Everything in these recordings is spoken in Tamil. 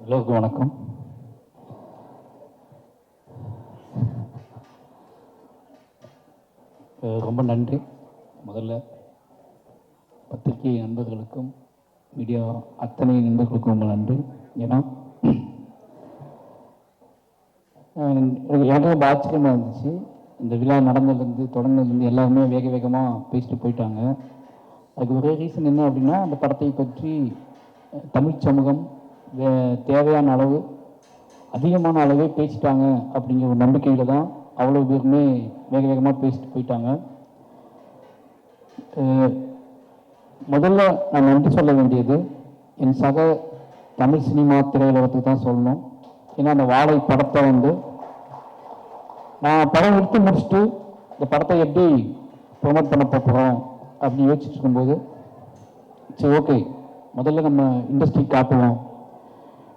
எல்லோருக்கும் வணக்கம். ரொம்ப நன்றி. முதல்ல பத்திரிகை நண்பர்களுக்கும் மீடியா அத்தனை நண்பர்களுக்கும் ரொம்ப நன்றி. ஏன்னா எனக்கு ரொம்ப ஆச்சரியமாக இருந்துச்சு. இந்த விழா நடந்ததுலேருந்து தொடங்கினதுலேருந்து எல்லாருமே வேக வேகமாக பேசிட்டு போயிட்டாங்க. அதுக்கு ஒரே ரீசன் என்ன அப்படின்னா, அந்த படத்தை பற்றி தமிழ் சமூகம் தேவையான அளவு அதிகமான அளவே பேசிட்டாங்க அப்படிங்கிற ஒரு நம்பிக்கையில் தான் அவ்வளோ பேருமே வேக வேகமாக பேசிட்டு போயிட்டாங்க. முதல்ல நான் நன்றி சொல்ல வேண்டியது என் சக தமிழ் சினிமா திரையுலகத்துக்கு தான் சொல்லணும். ஏன்னா அந்த வாழை படத்தை நான் படம் எடுத்து முடிச்சுட்டு இந்த படத்தை எப்படி ப்ரொமோட் பண்ண போகிறோம் அப்படின்னு யோசிச்சுட்டு இருக்கும்போது, சரி ஓகே, முதல்ல நம்ம இண்டஸ்ட்ரி காட்டுவோம்.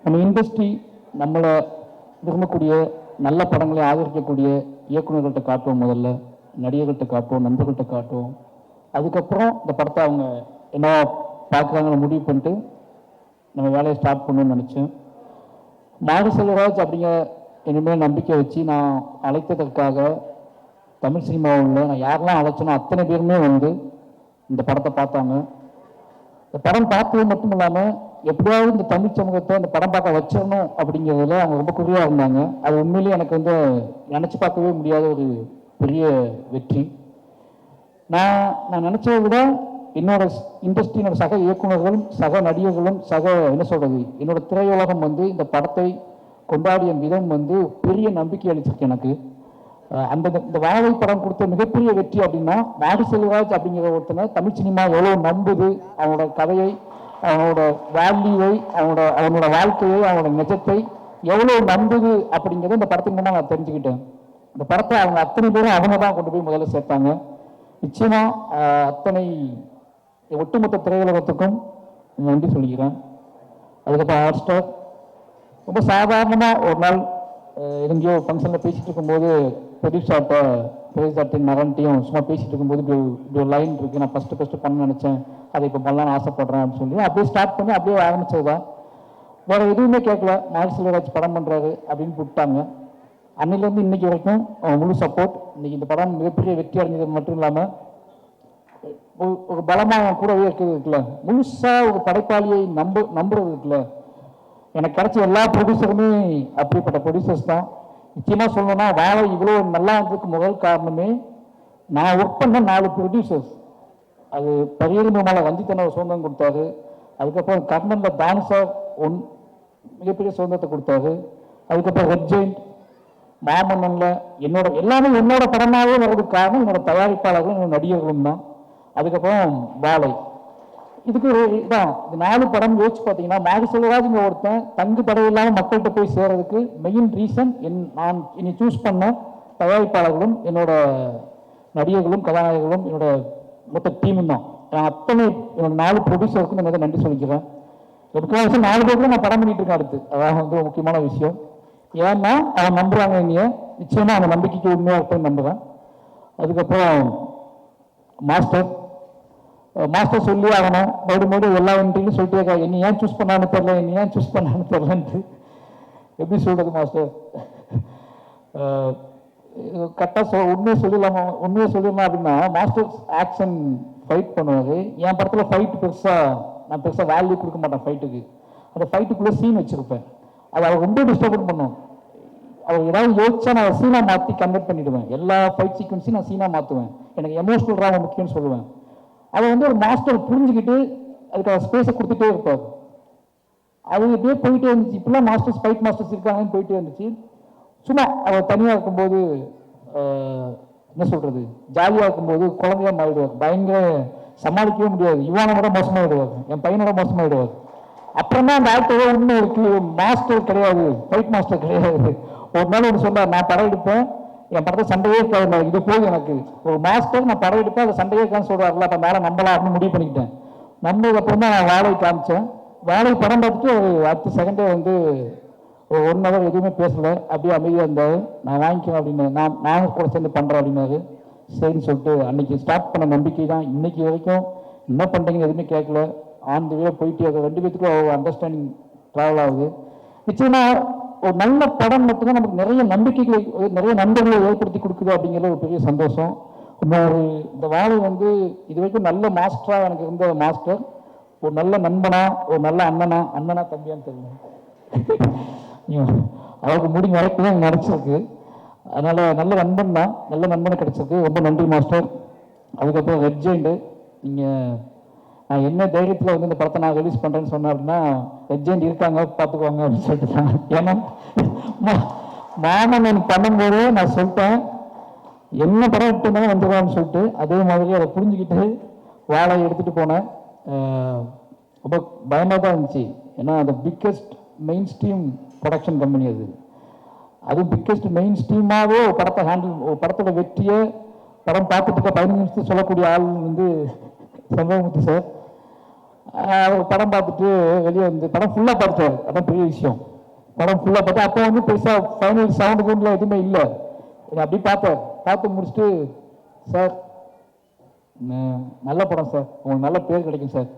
நம்ம இண்டஸ்ட்ரி நம்மளை விரும்பக்கூடிய நல்ல படங்களை ஆதரிக்கக்கூடிய இயக்குநர்கள்ட்ட காட்டுவோம், முதல்ல நடிகர்கள்ட்ட காட்டுவோம், நண்பர்கள்ட்ட காட்டுவோம். அதுக்கப்புறம் இந்த படத்தை அவங்க என்ன பார்க்குறாங்கன்னு முடிவு பண்ணிட்டு நம்ம வேலையை ஸ்டார்ட் பண்ணணும்னு நினச்சேன். மாரி செல்வராஜ் அப்படிங்கிற இனிமேல் நம்பிக்கை வச்சு நான் அழைத்ததற்காக தமிழ் சினிமாவில் நான் யாரெல்லாம் அழைச்சனோ அத்தனை பேருமே இந்த படத்தை பார்த்தாங்க. இந்த படம் பார்த்தது மட்டும் இல்லாமல் எப்படியாவது இந்த தமிழ் சமூகத்தை இந்த படம் பார்க்க வச்சிடணும் அப்படிங்கிறதுல அவங்க ரொம்ப குறியாக இருந்தாங்க. அது உண்மையிலேயே எனக்கு நினச்சி பார்க்கவே முடியாத ஒரு பெரிய வெற்றி. நான் நினச்சதை விட என்னோட இண்டஸ்ட்ரியோட சக இயக்குநர்களும் சக நடிகர்களும் என்ன சொல்கிறது, என்னோட திரையுலகம் இந்த படத்தை கொண்டாடிய விதம் பெரிய நம்பிக்கை அளிச்சிருக்கு எனக்கு. இந்த வாழை படம் கொடுத்த மிகப்பெரிய வெற்றி அப்படின்னா, மாரி செல்வராஜ் அப்படிங்கிற ஒருத்தனை தமிழ் சினிமா எவ்வளோ நம்புது, அவனோட கதையை, அவனோட வேல்யூவை, அவனோட வாழ்க்கையை, அவனோட நிஜத்தை எவ்வளோ நம்புது அப்படிங்கிறத இந்த படத்தின் மூலம் நான் தெரிஞ்சுக்கிட்டேன். இந்த படத்தை அவங்க அத்தனை பேரும் அவங்க தான் கொண்டு போய் முதல்ல சேர்த்தாங்க. நிச்சயமா அத்தனை ஒட்டுமொத்த திரையுலகத்துக்கும் நன்றி சொல்லிக்கிறேன். அதுக்கப்புறம் ஹாட் ஸ்டார் ரொம்ப சாதாரணமாக ஒரு நாள் எங்கேயோ ஃபங்க்ஷனில் பேசிகிட்டு இருக்கும்போது ப்ரொடியூசர்ட்டையும் நரன்ட்டையும் சும்மா பேசிகிட்டு இருக்கும்போது இப்படி ஒரு லைன் இருக்குது, நான் ஃபஸ்ட்டு பண்ண நினச்சேன், அதை இப்போ பண்ணலான்னு ஆசைப்பட்றேன் அப்படின்னு சொல்லி அப்படியே ஸ்டார்ட் பண்ணி அப்படியே ஆரம்பிச்சது தான். வேறு எதுவுமே கேட்கல, மாரி செல்வராஜ் படம் பண்ணுறாரு அப்படின்னு கூப்பிட்டாங்க. அன்னிலேருந்து இன்னைக்கு வரைக்கும் முழு சப்போர்ட். இன்னைக்கு இந்த படம் மிகப்பெரிய வெற்றி அடைஞ்சது மட்டும் இல்லாமல் ஒரு பலமாக கூடவே இருக்கிறது இருக்குல்ல, முழுசாக ஒரு படைப்பாளியை நம்புறது இருக்குல்ல, எனக்கு கிடைச்ச எல்லா ப்ரொடியூசருமே அப்படிப்பட்ட ப்ரொடியூசர்ஸ் தான். நிச்சயமாக சொல்லணும்னா வாழை இவ்வளோ நல்லா இருந்ததுக்கு முதல் காரணமே நான் ஒர்க் பண்ண 4 ப்ரொடியூசர்ஸ். அது பரியல் மேலே வந்தித்தன சுதந்திரம் கொடுத்தாரு. அதுக்கப்புறம் கர்ணனில் தானுசார் மிகப்பெரிய சுதந்திரத்தை கொடுத்தாரு. அதுக்கப்புறம் ரெட் ஜெயிண்ட், மாமன்னனில் எல்லாமே என்னோட படமாகவே வர்றதுக்கு காரணம் என்னோட தயாரிப்பாளர்களும் என்னோட நடிகர்களும் தான். அதுக்கப்புறம் வாழை, இதுக்கு இதான் இந்த 4 படம் யோசிச்சு பார்த்தீங்கன்னா, மாரி செல்வராஜ்ங்கிற ஒருத்தன் தங்கு தடை இல்லாமல் மக்கள்கிட்ட போய் சேர்றதுக்கு மெயின் ரீசன் நான் என்னை சூஸ் பண்ண தயாரிப்பாளர்களும் என்னோட நடிகர்களும் கதாநாயகர்களும் என்னோட மொத்த டீமும் தான். நான் அத்தனை என்னோட 4 ப்ரொடியூசருக்கும் நான் நன்றி சொல்லிக்கிறேன். முக்கியமான 4 பேருக்கும் நான் படம் பண்ணிட்டு இருக்கேன் அடுத்து. அதான் ஒரு முக்கியமான விஷயம். ஏன்னா அவன் நம்புறாங்க என்னைய, நிச்சயமா அந்த நம்பிக்கைக்கு உண்மையாக இருப்பேன் நம்புறேன். அதுக்கப்புறம் மாஸ்டர் சொல்லி ஆகணும், மறுபடியும் எல்லா இன்ட்ரியும் சொல்லிட்டே இருக்காங்க, என்ன ஏன் சூஸ் பண்ணான்னு தெரியல, என்ன ஏன் சூஸ் பண்ணான்னு தெரியலன்ட்டு. எப்படி சொல்றது மாஸ்டர், கரெக்டாக உண்மையை சொல்லிடலாம் அப்படின்னா, மாஸ்டர் ஆக்ஷன் ஃபைட் பண்ணுவார். என் படத்தில் நான் பெருசாக வேல்யூ கொடுக்க மாட்டேன் ஃபைட்டுக்கு. அந்த ஃபைட்டுக்குள்ளே சீன் வச்சுருப்பேன். அது அவர் ரொம்ப டிஸ்டர்ப் பண்ணும். அவர் ஏதாவது யோசிச்சா நான் சீனாக மாற்றி கன்வெர்ட் பண்ணிவிடுவேன். எல்லா ஃபைட் சீக்வன்ஸையும் நான் சீனாக மாற்றுவேன். எனக்கு எமோஷனல் ராக முக்கியம்னு சொல்லுவேன். அதை ஒரு மாஸ்டர் புரிஞ்சுக்கிட்டு அதுக்கான ஸ்பேஸை கொடுத்துட்டே இருப்பார். அது இப்படியே போயிட்டே இருந்துச்சு. இப்படிலாம் ஃபைட் மாஸ்டர்ஸ் இருக்காங்கன்னு போயிட்டே இருந்துச்சு. சும்மா அவர் தனியாக இருக்கும்போது என்ன சொல்கிறது, ஜாலியாக இருக்கும்போது குழந்தையா மாறிடுவார். பயங்கர சமாளிக்கவே முடியாது. இவனோட மோசமாகிடுவார், என் பையனோட மோசமாகிடுவார். அப்புறம் தான் அந்த ஆக்டர் உண்மை இருக்கு, மாஸ்டர் கிடையாது, ஃபைட் மாஸ்டர் கிடையாது. ஒரு நாள் ஒன்று சொன்னார், நான் படம் எடுப்பேன், என் படத்தை சண்டையே இருக்காது, இது போதும் எனக்கு. ஒரு மாஸ்டர் நான் படம் எடுப்பேன், அதை சண்டையே இருக்கான்னு சொல்கிறாருல, அப்போ மேலே நம்பலாம் அப்படின்னு முடிவு பண்ணிக்கிட்டேன். நம்பதுக்கப்புறம் தான் நான் வாழை காமிச்சேன். வாழை படம் பார்த்துட்டு ஒரு அடுத்த செகண்டே ஒரு 1 ஹவர் எதுவுமே பேசலை, அப்படியே அமைதியாக இருந்தார். நான் வாங்கிக்கிறேன் அப்படின்னு, நானும் கூட சேர்ந்து பண்ணுறேன் அப்படின்னாரு. சரின்னு சொல்லிட்டு அன்னைக்கு ஸ்டார்ட் பண்ண நம்பிக்கை தான் இன்னைக்கு வரைக்கும். என்ன பண்ணுறீங்கன்னு எதுவுமே கேட்கல, ஆன் தி வே போயிட்டே இருக்க. 2 பேத்துக்கும் அண்டர்ஸ்டாண்டிங் ட்ராவல் ஆகுது. நிச்சயமா ஒரு நல்ல படம் மட்டும்தான் நமக்கு நிறைய நம்பிக்கைகளை நிறைய நண்பர்களை ஏற்படுத்தி கொடுக்குது அப்படிங்கிற ஒரு பெரிய சந்தோஷம். இன்னொரு இந்த வாழை வந்து இது வரைக்கும் நல்ல மாஸ்டரா எனக்கு இருந்த மாஸ்டர் ஒரு நல்ல நண்பனா ஒரு நல்ல அண்ணனா தம்பியான்னு தெரியல, அவருக்கு முடி மறைப்பு தான் நினைச்சிருக்கு. அதனால நல்ல நண்பன் தான், நல்ல நண்பனை கிடைச்சிருக்கு. ரொம்ப நன்றி மாஸ்டர். அதுக்கப்புறம் ரெட் ஜெயிண்ட், நீங்கள் நான் என்ன தைரியத்தில் வந்து இந்த படத்தை நான் ரிலீஸ் பண்ணுறேன்னு சொன்னேன் அப்படின்னா ரெட் ஜெயிண்ட் இருக்காங்க பார்த்துக்குவாங்க அப்படின்னு சொல்லிட்டு தான். ஏன்னா மாமன் எனக்கு பண்ணும்போது நான் சொல்லிட்டேன் என்ன படம் எடுத்துருந்தாலும் வந்துடுவான்னு சொல்லிட்டு, அதே மாதிரி அதை புரிஞ்சுக்கிட்டு வாழையை எடுத்துகிட்டு போனேன். ரொம்ப பயமாக தான் இருந்துச்சு. ஏன்னா அந்த biggest main stream production company அது. அதுவும் பிக்கெஸ்ட் மெயின் ஸ்ட்ரீமாகவே ஒரு படத்தை ஒரு படத்தோட வெற்றியை படம் பார்த்துட்டு 15 நிமிஷத்துக்கு சொல்லக்கூடிய ஆள் வந்து சம்பவமூர்த்தி சார். அவர் படம் பார்த்துட்டு வெளியே வந்து படம் ஃபுல்லாக பார்த்தார். அதான் பெரிய விஷயம். படம் ஃபுல்லாக பார்த்தா அப்போ வந்து பெருசாக ஃபைனல் சவுண்டு கூண்டில் எதுவுமே இல்லை. அப்படி பார்த்தேன். பார்த்து முடிச்சுட்டு சார் நல்ல படம் சார், உங்களுக்கு நல்ல பேர் கிடைக்கும் சார்,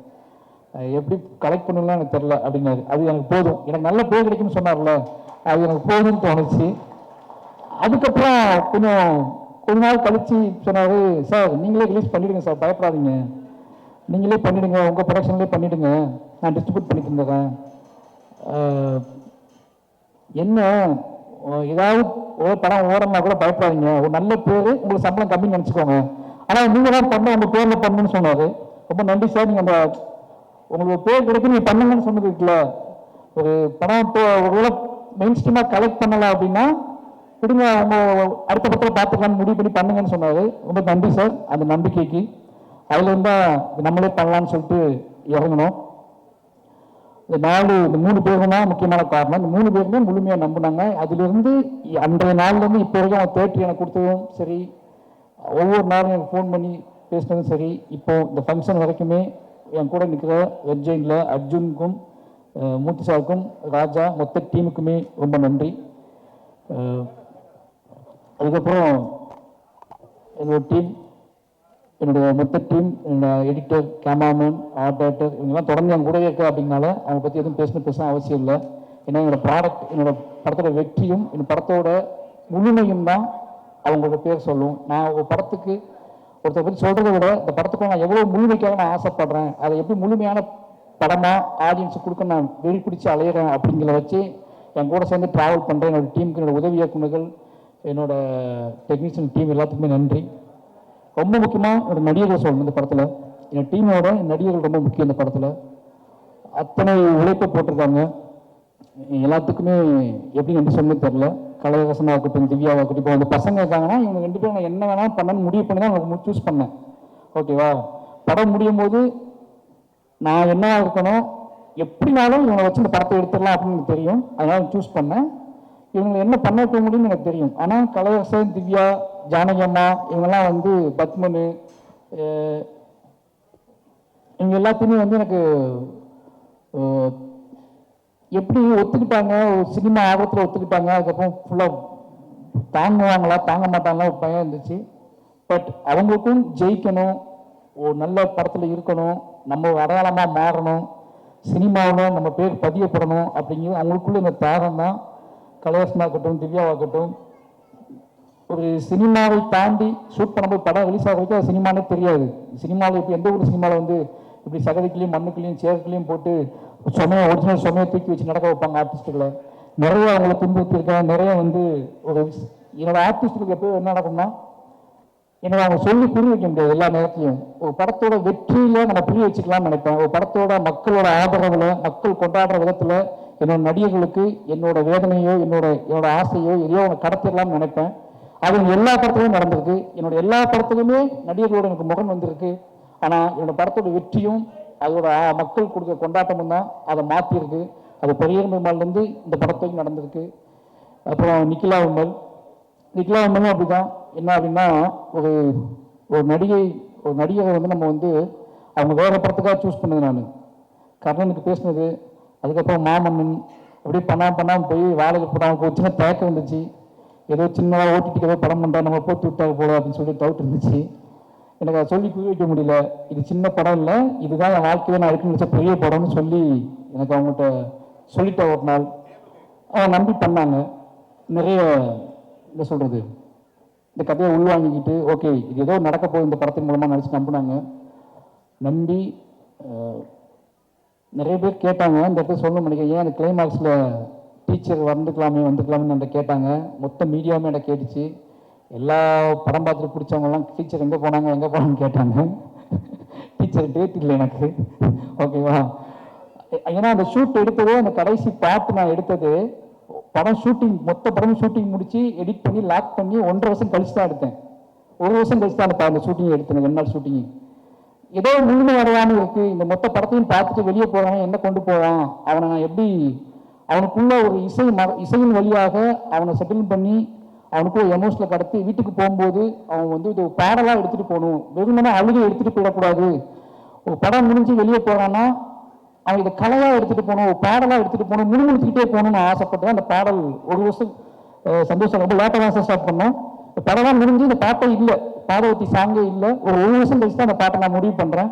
எப்படி கலெக்ட் பண்ணலாம் எனக்கு தெரில அப்படின்னாரு. அது எனக்கு போதும், எனக்கு நல்ல பேர் கிடைக்கும்னு சொன்னார்ல, அது எனக்கு போதும்னு தோணுச்சு. அதுக்கப்புறம் கொஞ்ச நாள் கழிச்சு சொன்னார், சார் நீங்களே ரிலீஸ் பண்ணிவிடுங்க சார், பயப்படாதீங்க, நீங்களே பண்ணிவிடுங்க, உங்கள் ப்ரொடக்ஷன்லேயே பண்ணிவிடுங்க, நான் டிஸ்ட்ரிபியூட் பண்ணி தந்துடுறேன். என்ன ஏதாவது ஒரு படம் ஓடனா கூட பயப்படாதீங்க, ஒரு நல்ல பேர், உங்களுக்கு சம்பளம் கம்மின்னு நினச்சிக்கோங்க, ஆனால் நீங்கள் தான் பண்ண உங்கள் பேரில் பண்ணணும்னு சொன்னார். ரொம்ப நன்றி சார், நீங்கள் அந்த உங்களுக்கு பேர் கிடைக்கும் நீங்கள் பண்ணுங்கன்னு சொன்னது இருக்குல்ல, ஒரு படம் இப்போ ஒருவேளை மெயின் ஸ்ட்ரீமாக கலெக்ட் பண்ணலாம் அப்படின்னா கொடுங்க, அவங்க அடுத்த படத்தில் பார்த்துக்கலான்னு முடிவு பண்ணி பண்ணுங்கன்னு சொன்னார். ரொம்ப நன்றி சார் அந்த நம்பிக்கைக்கு. அதில் இருந்தால் நம்மளே பண்ணலான்னு சொல்லிட்டு இறங்கணும். இந்த 3 பேரும் தான் முக்கியமான காரணம். இந்த 3 பேருமே முழுமையாக நம்பினாங்க. அதிலிருந்து அன்றைய நாள்லேருந்து இப்போ வரைக்கும் அவங்க தேட்டர் எனக்கு கொடுத்ததும் சரி, ஒவ்வொரு நாளும் எனக்கு ஃபோன் பண்ணி பேசினதும் சரி, இப்போ இந்த ஃபங்க்ஷன் வரைக்குமே என் கூட நிற்கிற ரெட் ஜெயிண்டில் அர்ஜுனுக்கும் மூர்த்தி சாருக்கும் ராஜா மொத்த டீமுக்குமே ரொம்ப நன்றி. அதுக்கப்புறம் என்னோட டீம், என்னுடைய மொத்த டீம், என்னோட எடிட்டர், கேமராமேன், ஆர்ட் டைரக்டர், இவங்கெல்லாம் தொடர்ந்து என் கூட இருக்க அப்படின்னால அவங்க பற்றி எதுவும் பேச அவசியம் இல்லை. ஏன்னா என்னோட ப்ராடக்ட், என்னோட படத்தோட வெற்றியும் என்னோட படத்தோட முழுமையும் தான் அவங்களோட பேர் சொல்லும். நான் ஒரு படத்துக்கு ஒருத்தர் பற்றி சொல்கிறத விட இந்த படத்துக்கு நான் எவ்வளோ முழுமைக்காக நான் ஆசைப்படுறேன், அதை எப்படி முழுமையான படமாக ஆடியன்ஸுக்கு கொடுக்க நான் வெறி பிடிச்சி அலையிறேன் அப்படிங்கிறத வச்சு என் கூட சேர்ந்து ட்ராவல் பண்ணுறேன். என்னோடய டீமுக்கு, என்னோடய உதவி இயக்குநர்கள், என்னோட டெக்னீஷியன் டீம் எல்லாத்துக்குமே நன்றி. ரொம்ப முக்கியமாக என்னோட நடிகர்கள் சொல்லணும். இந்த படத்தில் என் டீமோட நடிகர்கள் ரொம்ப முக்கியம். இந்த படத்தில் அத்தனை உழைப்பை போட்டிருக்காங்க. எல்லாத்துக்குமே எப்படி நன்றி சொல்லணும்னு தெரில. கலைவசனாக இருக்கட்டும், திவ்யாவாக இருக்கட்டும், இப்போ அந்த பசங்க இருக்காங்கன்னா இவங்க 2 பேரும் நான் என்ன வேணாலும் பண்ணணும்னு முடிவு பண்ணி தான் அவங்க சூஸ் பண்ணேன். ஓகேவா, படம் முடியும் போது நான் என்ன இருக்கணும், எப்படினாலும் இவங்களை வச்சு இந்த படத்தை எடுத்துடலாம் அப்படின்னு எனக்கு தெரியும். அதனால சூஸ் பண்ணேன். இவங்க என்ன பண்ண வைக்க முடியும்னு எனக்கு தெரியும். ஆனால் கலைவசன், திவ்யா, ஜானகி அம்மா, இவங்கெல்லாம் வந்து பத்மனு, இவங்க எல்லாத்தையுமே வந்து எனக்கு எப்படி ஒத்துக்கிட்டாங்க, ஒரு சினிமா ஆர்வத்தில் ஒத்துக்கிட்டாங்க. அதுக்கப்புறம் ஃபுல்லாக தாங்குவாங்களா தாங்க மாட்டாங்களா ஒரு பயம் இருந்துச்சு. பட் அவங்களுக்கும் ஜெயிக்கணும், ஒரு நல்ல படத்தில் இருக்கணும், நம்ம அடையாளமாக மாறணும், சினிமாவில் நம்ம பேர் பதியப்படணும் அப்படிங்கிறது அவங்களுக்குள்ள இந்த தியாகம் தான். கலைவாசனாக இருக்கட்டும், திவ்யாவாகட்டும், ஒரு சினிமாவை தாண்டி ஷூட் பண்ணும்போது படம் ரிலீஸ் ஆக வரைக்கும் அது சினிமானே தெரியாது. சினிமாவில் இப்போ எந்த ஒரு சினிமாவில் வந்து இப்படி சகதிக்குள்ளேயும் மண்ணுக்குள்ளேயும் சேருக்குள்ளேயும் போட்டு ஒரிஜினல் சுமையை தூக்கி வச்சு நடக்க வைப்பாங்க ஆர்டிஸ்ட்டுகளை. நிறைய அவங்களை துன்புறுத்திருக்காங்க. நிறைய வந்து ஒரு என்னோட ஆர்டிஸ்ட்டுக்கு எப்போ என்ன நடக்கும்னா, என்னோட அவங்க சொல்லி புரிய வைக்க முடியாது எல்லா நேரத்தையும். ஒரு படத்தோட வெற்றியில் நம்ம புரிய வச்சுக்கலாம்னு நினைப்பேன். ஒரு படத்தோட மக்களோட ஆதரவில், மக்கள் கொண்டாடுற விதத்தில் என்னோட நடிகர்களுக்கு என்னோட வேதனையோ என்னோட ஆசையோ எதையோ அவங்க கடத்திடலாம்னு நினைப்பேன். அது எல்லா படத்துலையும் நடந்திருக்கு. என்னோட எல்லா படத்துலையுமே நடிகர்களோட எனக்கு முகம் வந்திருக்கு. ஆனால் என்னோட படத்தோட வெற்றியும் அதோட மக்கள் கொடுத்த கொண்டாட்டமும் தான் அதை மாற்றிருக்கு. அது பெரியர் பெருமாள்லேருந்து இந்த படத்துக்கு நடந்திருக்கு. அப்புறம் நிக்கிலா விமலும் அப்படி தான். என்ன அப்படின்னா, ஒரு நடிகரை வந்து நம்ம வந்து அவங்க வேற படத்துக்காக சூஸ் பண்ணது. நான் கர்ணனுக்கு பேசினது, அதுக்கப்புறம் மாமன்னன், அப்படியே பண்ணாமல் போய் வேலைக்கு போடாமல் ஒரு சின்ன தயக்கம் இருந்துச்சு. ஏதோ சின்னதாக ஓட்டிட்டு ஏதோ படம் பண்ணுறா, நம்ம போட்டு விட்டாங்க போல அப்படின்னு சொல்லி டவுட் இருந்துச்சு. எனக்கு அதை சொல்லி புரிய வைக்க முடியல. இது சின்ன படம் இல்லை, இதுதான் என் வாழ்க்கையில் நான் இருக்குன்னு நினச்ச பெரிய படம்னு சொல்லி எனக்கு அவங்ககிட்ட சொல்லிட்டேன் ஒரு நாள். அவங்க நம்பி பண்ணாங்க. நிறைய என்ன சொல்கிறது, இந்த கதையை உள்வாங்கிக்கிட்டு ஓகே இது ஏதோ நடக்க போகுது இந்த படத்தின் மூலமாக நினச்சி நம்பினாங்க. நம்பி நிறைய பேர் கேட்டாங்க, இந்த இடத்துல சொல்ல நினைக்கிறேன், ஏன் அந்த கிளைமாக்ஸில் டீச்சர் வந்துக்கலாம்னு அந்த கேட்டாங்க. மொத்த மீடியாவுமே என்னை கேட்டுச்சு. எல்லா படம் பார்த்துட்டு பிடிச்சவங்கலாம் டீச்சர் எங்கே போனாங்கன்னு கேட்டாங்க. டீச்சர் டேட் இல்லை எனக்கு, ஓகேவா? ஏன்னா அந்த ஷூட் எடுத்ததே, அந்த கடைசி பாட்டு நான் எடுத்தது மொத்த படம் ஷூட்டிங் முடிச்சு எடிட் பண்ணி லாக் பண்ணி 1.5 வருஷம் கழிச்சு தான் எடுத்தேன். 1 வருஷம் கழிச்சு தான் அந்த ஷூட்டிங் எடுத்தேன். 2 நாள் ஷூட்டிங் ஏதோ முழுமை அடையாமல் இருக்கு. இந்த மொத்த படத்தையும் பார்த்துட்டு வெளியே போறவன் என்ன கொண்டு போவான், அவனை நான் எப்படி அவனுக்குள்ள ஒரு இசையின் வழியாக அவனை செட்டில் பண்ணி அவனுக்கு ஒரு எமோஷனல் கடத்தி வீட்டுக்கு போகும்போது அவன் இது பாடலாக எடுத்துட்டு போகணும், வெறுமனே அழுகை எடுத்துட்டு போயிடக்கூடாது. ஒரு படம் முடிஞ்சு வெளியே போறான்னா அவன் இதை கலையாக எடுத்துட்டு போகணும், ஒரு பாடலாக எடுத்துட்டு போகணும், முழுமுழுத்துக்கிட்டே போகணும்னு ஆசைப்பட்டேன். அந்த பாடல் 1 வருஷம் சந்தோஷம், ரொம்ப லேட்டாக தான் ஸ்டார்ட் பண்ணோம். இந்த படம் முடிஞ்சு இந்த பாட்டை இல்லை, பாடவத்தி சாங்கே இல்லை. ஒரு 1 வருஷம் கழிச்சு தான் அந்த பாட்டை நான் முடிவு பண்ணுறேன்.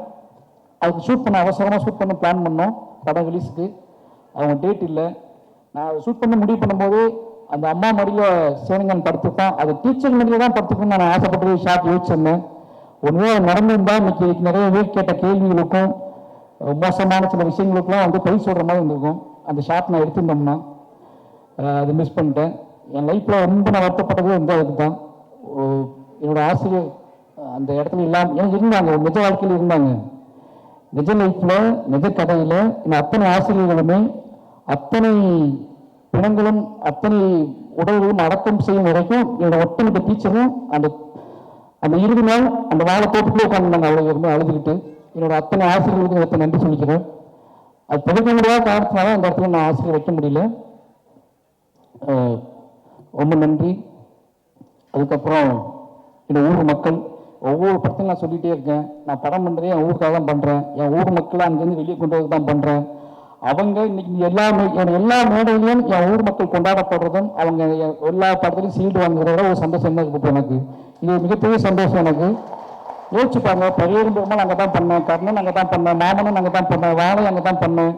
அதுக்கு அவசரமாக ஷூட் பண்ண பிளான் பண்ணோம். படம் ரிலீஸுக்கு அவங்க டேட் இல்லை. நான் ஷூட் பண்ண முடிவு பண்ணும்போது அந்த அம்மா மடியில் சேனங்கன் படுத்துட்டான். அது டீச்சர் மடியில் தான் படுத்துக்கணும்னு நான் ஆசைப்பட்டு ஷார்ட் யோசிச்சிருந்தேன். ஒன்றுமே நடந்திருந்தால் இன்னைக்கு நிறைய பேர் கேட்ட கேள்விகளுக்கும் மோசமான சில விஷயங்களுக்குலாம் பதில் சொல்கிற மாதிரி இருந்திருக்கும். அந்த ஷார்ட் நான் எடுத்திருந்தோம்னா அதை மிஸ் பண்ணிட்டேன். என் லைஃப்பில் ரொம்ப நான் வருத்தப்பட்டது இந்த இதுக்கு தான். என்னோட ஆசிரியர் அந்த இடத்துல இல்லாமல் இருந்தாங்க, நிஜ வாழ்க்கையில் இருந்தாங்க. நிஜ லைஃப்பில் நிஜ கதையில் இந்த அத்தனை ஆசிரியர்களுமே அத்தனை பிணங்களும் அத்தனை உடல்களும் அடக்கம் செய்யும் வரைக்கும் என்னோட ஒட்டுமொத்த டீச்சரும் அந்த இறுதி நாள் அந்த வாழை போட்டுக்குள்ளே உட்காந்துருந்தாங்க. அவ்வளோ இருந்து அழுதுகிட்டு என்னோட அத்தனை ஆசிரியர்களுக்கு ஒருத்தர் நன்றி சொல்லிக்கிறேன். அது தடுக்க முடியாத காரணத்தினால அந்த இடத்துல நான் ஆசிரியர் வைக்க முடியல. ரொம்ப நன்றி. அதுக்கப்புறம் இந்த ஊர் மக்கள், ஒவ்வொரு படத்தையும் நான் சொல்லிகிட்டே இருக்கேன், நான் படம் பண்ணுறதே என் ஊருக்காக தான் பண்ணுறேன். என் ஊர் மக்களை அங்கேருந்து வெளியே கொண்டு வந்து தான் பண்ணுறேன். அவங்க இன்னைக்கு எல்லா மேடையிலையும் என் ஊர் மக்கள் கொண்டாடப்படுறதும் அவங்க எல்லா படத்துலையும் சீல்டு வாங்குறத ஒரு சந்தோஷம் தான் இருக்குது எனக்கு. இது மிகப்பெரிய சந்தோஷம் எனக்கு. யோசிச்சுப்பாங்க, பழையரும் பெருமாள் அங்கே தான் பண்ணேன், கர்ணன் அங்கே தான் பண்ணேன், மாமனன் அங்கே தான் பண்ணேன், வாழை அங்கே தான் பண்ணேன்,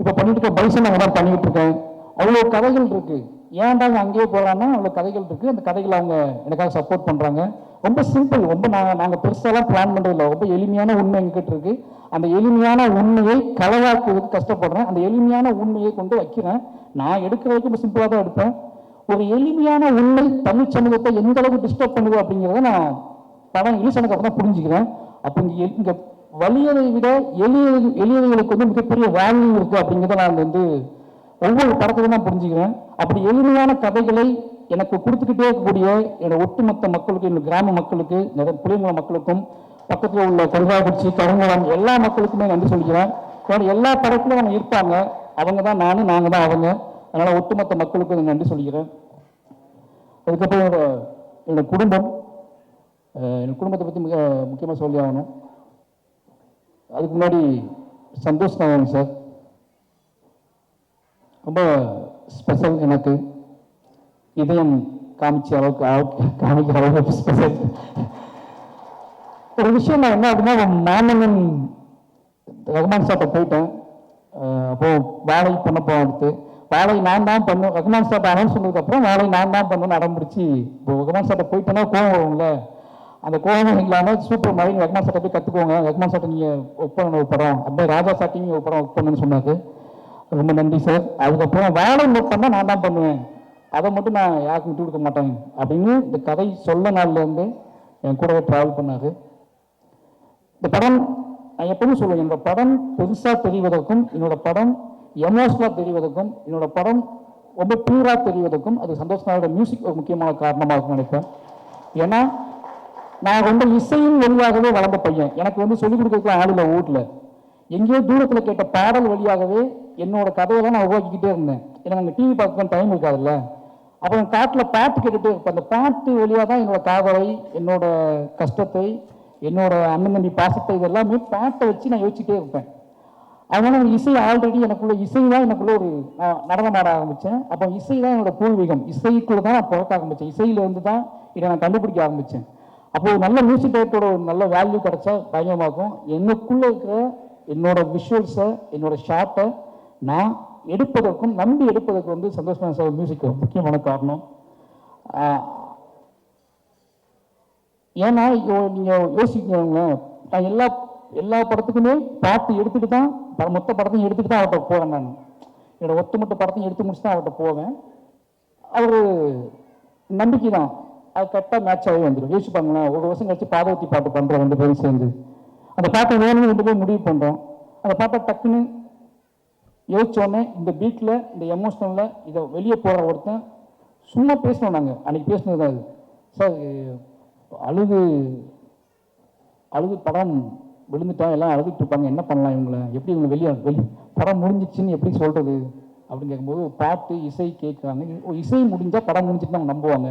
இப்போ பண்ணிட்டு இருக்க பைசன் அங்கே தான் பண்ணிக்கிட்டு இருக்கேன். அவ்வளோ கதைகள் இருக்கு. ஏன்டாங்க அங்கேயே போகிறான்னா அவ்வளோ கதைகள் இருக்கு. அந்த கதைகளை அவங்க எனக்காக சப்போர்ட் பண்ணுறாங்க. ரொம்ப சிம்பிள், ரொம்ப நாங்கள் பெருசாலாம் பிளான் பண்ணுறதில்ல. ரொம்ப எளிமையான உண்மை எங்ககிட்ட இருக்கு. அந்த எளிமையான உண்மையை கலவாக்குவதற்கு கஷ்டப்படுறேன். அந்த எளிமையான உண்மையை கொண்டு வைக்கிறேன். நான் எடுக்கிற வரைக்கும் ரொம்ப சிம்பிளாக தான் எடுப்பேன். ஒரு எளிமையான உண்மை தமிழ் சமூகத்தை எந்த அளவுக்கு டிஸ்டர்ப் பண்ணுது அப்படிங்கிறத நான் படம் ரிலீஸ் ஆனதுக்கு அப்புறம் தான் புரிஞ்சுக்கிறேன். அப்போ இங்கே வலியதை விட எளியவைகளுக்கு மிகப்பெரிய வேல்யூ இருக்கு அப்படிங்கிறத நான் ஒவ்வொரு படத்தையும் தான் புரிஞ்சுக்கிறேன். அப்படி எளிமையான கதைகளை எனக்கு கொடுத்துக்கிட்டே இருக்கக்கூடிய என்னோட ஒட்டுமொத்த மக்களுக்கு, என்னோட கிராம மக்களுக்கு, புளியங்குளம் மக்களுக்கும், பக்கத்தில் உள்ள கொல்காக்குறிச்சி, கருங்குளம் எல்லா மக்களுக்குமே நன்றி சொல்லிக்கிறேன். எல்லா படத்திலும் அவங்க இருப்பாங்க. அவங்க தான் நாங்கள் தான் அவங்க. அதனால் ஒட்டுமொத்த மக்களுக்கு நன்றி சொல்லிக்கிறேன். அதுக்கப்புறம் என்னோட குடும்பம், என் குடும்பத்தை பற்றி மிக முக்கியமாக சொல்லி ஆகணும். அதுக்கு முன்னாடி சந்தோஷ் நாராயணன் சார் ரொம்ப ஸ்பெஷல். எனக்கு இதயம் காமிக்கிற அளவுக்கு ஸ்பெஷல் ஒரு விஷயம். நான் என்ன அப்படின்னா, மாமன்னன் ரகுமான் சார்ட்ட போயிட்டேன். அப்போ வாழை பண்ண அடுத்து வாழை நான் தான் பண்ணுவேன். ரகுமான் சார்ட்ட அனௌன்ஸ் பண்ணதுக்கப்புறம் வாழை நான் தான் பண்ணுவேன்னு அடம்பிடிச்சு. இப்போ ரகுமான் சார்ட்ட போயிட்டேன்னா கோவம் வரும்ல, அந்த கோவம் இல்லாமல் சூப்பர் மாதிரி ரகுமான் சார்ட்ட போய் கற்றுக்கோங்க, ரகுமான் சார்ட்ட நீங்கள் ஒர்க் பண்ண ஒரு படம், அப்படியே ராஜா சார்ட்டையும் ஒரு படம் ஒர்க் பண்ணுன்னு சொன்னாங்க. ரொம்ப நன்றி சார். அதுக்கப்புறம் வாழை ஒர்க் பண்ணால் நான் தான் பண்ணுவேன், அதை மட்டும் நான் யாருக்கும் விட்டு கொடுக்க மாட்டேன் அப்படின்னு இந்த கதை சொல்ல நாள்லேருந்து என் கூடவே ட்ராவல் பண்ணாரு. இந்த படம் நான் எப்பவும் சொல்லுவேன், என்னோட படம் பெருசாக தெரிவதற்கும், என்னோட படம் எமோஷனலாக தெரிவதற்கும், என்னோட படம் ரொம்ப பியூராக தெரிவதற்கும் அது சந்தோஷ் நாரோட மியூசிக் ஒரு முக்கியமான காரணமாக இருக்கும்னு நினைப்பேன். ஏன்னா நான் ரொம்ப இசையின் வழியாகவே வளர்ந்த பையன். எனக்கு சொல்லிக் கொடுக்கறதுக்கு ஆள் இல்லை வீட்டில். எங்கேயோ தூரத்தில் கேட்ட பாடல் வழியாகவே என்னோட கதையை நான் உருவாக்கிக்கிட்டே இருந்தேன். ஏன்னா நாங்கள் டிவி பார்க்க டைம் இருக்காதுல்ல. அப்புறம் காட்டில் பாட்டு கேட்டுகிட்டே இருப்பேன். அந்த பாட்டு வழியாக தான் என்னோட காதலை, என்னோட கஷ்டத்தை, என்னோட அண்ணன் தம்பி பாசத்தை, இதெல்லாமே பாட்டை வச்சு நான் யோசிச்சுட்டே இருப்பேன். அதனால இசை ஆல்ரெடி எனக்குள்ள இசை தான் எனக்குள்ள ஒரு நடனம் ஆட ஆரம்பித்தேன். அப்போ இசை தான் என்னோட பூர்வீகம். இசைக்குள்ள தான் நான் பிறக்க ஆரம்பித்தேன். இசையிலேருந்து தான் இதை நான் கண்டுபிடிக்க ஆரம்பித்தேன். அப்போ ஒரு நல்ல மியூசிக் டைரக்டரோட ஒரு நல்ல வேல்யூ கிடைச்சா பயங்கரமாகும். எனக்குள்ளே இருக்கிற என்னோட விஷுவல்ஸை, என்னோட ஷார்ட்டை நான் எடுப்பதற்கும் நம்பி எடுப்பதற்கு வந்து சந்தோஷமான சார் மியூசிக் முக்கியமான காரணம். ஏன்னா நீங்கள் யோசிக்கிறவங்களேன், நான் எல்லா எல்லா படத்துக்குமே பாட்டு எடுத்துகிட்டு தான் மொத்த படத்தையும் எடுத்துகிட்டு தான் அவர்கிட்ட போவேன். நான் என்னோட ஒட்டுமொத்த படத்தையும் எடுத்து முடிச்சு தான் அவர்கிட்ட போவேன். அவர் நம்பிக்கை தான், அது கரெக்டாக மேட்ச் ஆகி வந்துடும். யோசிப்பாங்களேன், ஒரு வருஷம் கழிச்சு பாதவத்தி பாட்டு பண்ணுறோம் 2 பேரும் சேர்ந்து, அந்த பாட்டை வேணும்னு 2 பேரும் முடிவு பண்ணுறோம். அந்த பாட்டை டக்குன்னு யோசிச்சோடனே இந்த பீட்டில் இந்த எமோஷனலில் இதை வெளியே போகிற ஒருத்தன் சும்மா பேசணும். நாங்கள் அன்றைக்கி பேசினது தான் அது. சார் அழுது படம் விழுந்துட்டா எல்லாம் அழுதுட்டு இருப்பாங்க, என்ன பண்ணலாம் இவங்களை, எப்படி இவங்க வெளியே படம் முடிஞ்சிச்சுன்னு எப்படி சொல்கிறது அப்படின்னு கேட்கும்போது பாட்டு இசை கேட்குறாங்க. இசை முடிஞ்சால் படம் முடிஞ்சிட்டு நம்ம நம்புவாங்க,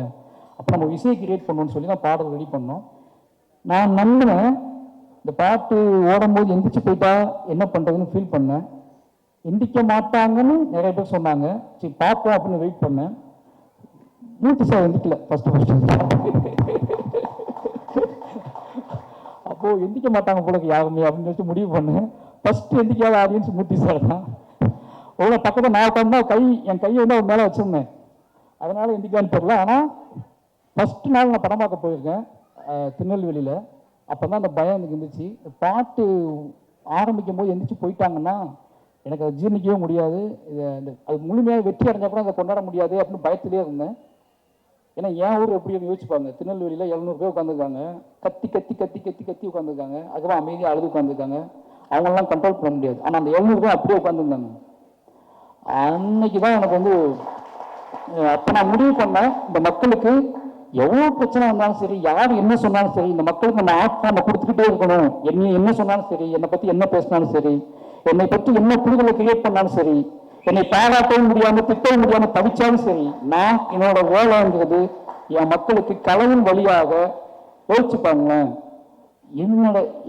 அப்போ நம்ம இசையை கிரியேட் பண்ணணும்னு சொல்லி தான் பாடல் ரெடி பண்ணோம். நான் நம்பினேன். இந்த பாட்டு ஓடும்போது எந்திரிச்சு போயிட்டா என்ன பண்ணுறதுன்னு ஃபீல் பண்ணேன். எந்திரிக்க மாட்டாங்கன்னு நிறைய பேர் சொன்னாங்க. சரி பார்ப்போம் அப்படின்னு வெயிட் பண்ணேன். மூர்த்தி சார் எந்திக்கல ஃபஸ்ட்டு அப்போது எந்திக்க மாட்டாங்க போல யாருமே அப்படின்னு சொல்லிட்டு முடிவு பண்ணேன். ஃபஸ்ட்டு எந்திக்காத ஆடியன்ஸ் மூர்த்தி சார் தான். அவ்வளோ பக்கத்தில் நான் உட்காந்தா என் கையை வந்து அவர் மேலே வச்சுருந்தேன், அதனால் எந்திக்கான்னு தெரியல. ஆனால் ஃபஸ்ட்டு நாள் நான் படம் பார்க்க போயிருக்கேன் திருநெல்வேலியில். அப்போ தான் அந்த பயம் எனக்கு இருந்துச்சு. பாட்டு ஆரம்பிக்கும் போது எந்திரிச்சு போயிட்டாங்கன்னா எனக்கு அதை ஜீர்ணிக்கவே முடியாது, அது முழுமையாக வெற்றி அடைஞ்சால் கூட அதை கொண்டாட முடியாது அப்படின்னு பயத்திலே இருந்தேன். ஏன்னா என் ஊர் எப்படி யோசிச்சுப்பாங்க, திருநெல்வேலியில் 700 பேர் உட்காந்துருக்காங்க, கத்தி கத்தி கத்தி கத்தி கத்தி உட்காந்துருக்காங்க, அதுக்கப்புறம் அமைதியாக அழுது உட்காந்துருக்காங்க, அவங்களெலாம் கண்ட்ரோல் பண்ண முடியாது. ஆனால் அந்த 700 பேர் அப்படியே உட்காந்துருந்தாங்க. அன்னைக்கு தான் எனக்கு வந்து அப்போ நான் முடிவு பண்ணேன், இந்த மக்களுக்கு எவ்வளோ பிரச்சனை வந்தாலும் சரி, யார் என்ன சொன்னாலும் சரி, இந்த மக்களுக்கு நம்ம ஆப் நம்ம கொடுத்துக்கிட்டே இருக்கணும். என்ன சொன்னாலும் சரி, என்னை பற்றி என்ன பேசினாலும் சரி, என்னை பற்றி என்ன புரிதலை கிரியேட் பண்ணாலும் சரி, என்னை பாராட்டவும் முடியாமல் திட்டவும் முடியாமல் தவிச்சாலும் சரி, நான் என்னோட வேலைங்கிறது என் மக்களுக்கு கலையின் வழியாக யோசிச்சுப்பாங்களேன்.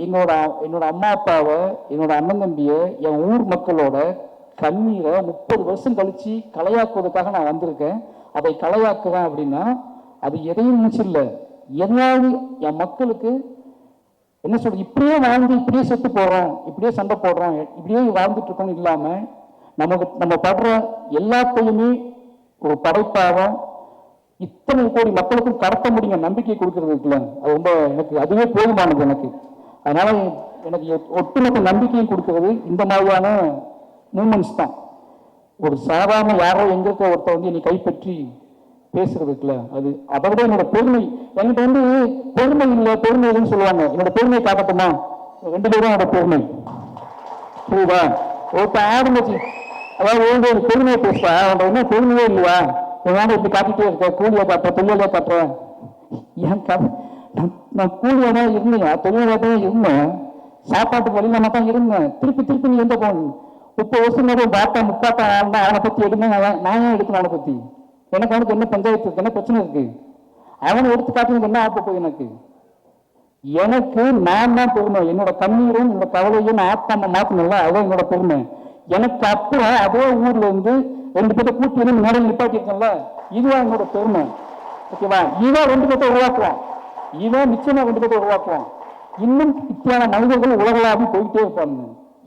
என்னோட அம்மா அப்பாவை, என்னோட அண்ணன் தம்பியை, என் ஊர் மக்களோட கண்ணீரை 30 வருஷம் கழிச்சு கலையாக்குவதற்காக நான் வந்திருக்கேன். அதை கலையாக்குவேன் அப்படின்னா அது எதையும் நினைச்சில்ல, எதையாவது என் மக்களுக்கு என்ன சொல்றது, இப்படியே வாழ்ந்து இப்படியே செத்து போறோம், இப்படியே சண்டை போடுறோம், இப்படியே வாழ்ந்துட்டு இருக்கோம்னு இல்லாம நம்ம படுற எல்லாத்தையுமே ஒரு படைப்பாக இத்தனை கோடி மக்களுக்கும் கடத்த முடியும் நம்பிக்கை கொடுக்கறது இருக்குல்ல, அது ரொம்ப எனக்கு அதுவே போதுமானது எனக்கு. அதனால எனக்கு ஒட்டுமொத்த நம்பிக்கையை கொடுக்கறது இந்த மாதிரியான மூமெண்ட்ஸ் தான். ஒரு சாதாரண யாரோ எங்க இருக்க ஒருத்தர் வந்து என்னை கைப்பற்றி பேசுறது இருக்குல்ல, அது அதை விட என்னோட பெருமை. என்கிட்ட வந்து பெருமை இல்லை பெருமை இல்லைன்னு சொல்லுவாங்க, என்னோட பெருமையை காட்டட்டுமா? 2 பேரும் என்னோட பெருமை புரியுதா? ஒருத்தர் ஆரம்பிச்சு அதாவது ஒரு பெருமையை பேசுவா, அவன் என்ன பெருமையே இல்லையா, என்னால இப்படி காட்டிட்டே இருக்க, கூலியை காட்டுற தொழிலாக காட்டுறேன். என் கதை நான் கூலியாக தான் இருந்தேன், தொழிலாக தான் இருந்தேன், சாப்பாட்டுக்கு வழியிலாம தான் இருந்தேன். திருப்பி நீ எந்த போகணும்? 30 வருஷம் பாட்டா முப்பாட்டா ஆனா அவனை பற்றி எடுங்க, நான் ஏன் எடுக்கணும் அவனை பற்றி? எனக்கு அவனுக்கு என்ன பஞ்சாயத்து இருக்கு, என்ன பிரச்சனை இருக்கு? அவனை எடுத்து காட்டுறது என்ன ஆப்ப போய் எனக்கு நான் தான் பெருமை. என்னோட கண்ணீரும் என்னோட கவலையும் நான் ஆப்பாம மாத்தணும்ல, அதான் என்னோட பெருமை. எனக்கு அப்புறம் அதே ஊர்ல இருந்து 2 பேர்த்த கூட்டி வந்து மேடம் நிப்பாட்டிருக்கேன்ல, இதுதான் என்னோட பெருமை. ஓகேவா? இவன் 2 பேர்த்த உருவாக்குவான், இவன் நிச்சயமா 2 பேர்த்த உருவாக்குவான். இன்னும் இத்தனை மனிதர்கள் உலகளாவி போயிட்டே இருப்பாங்க.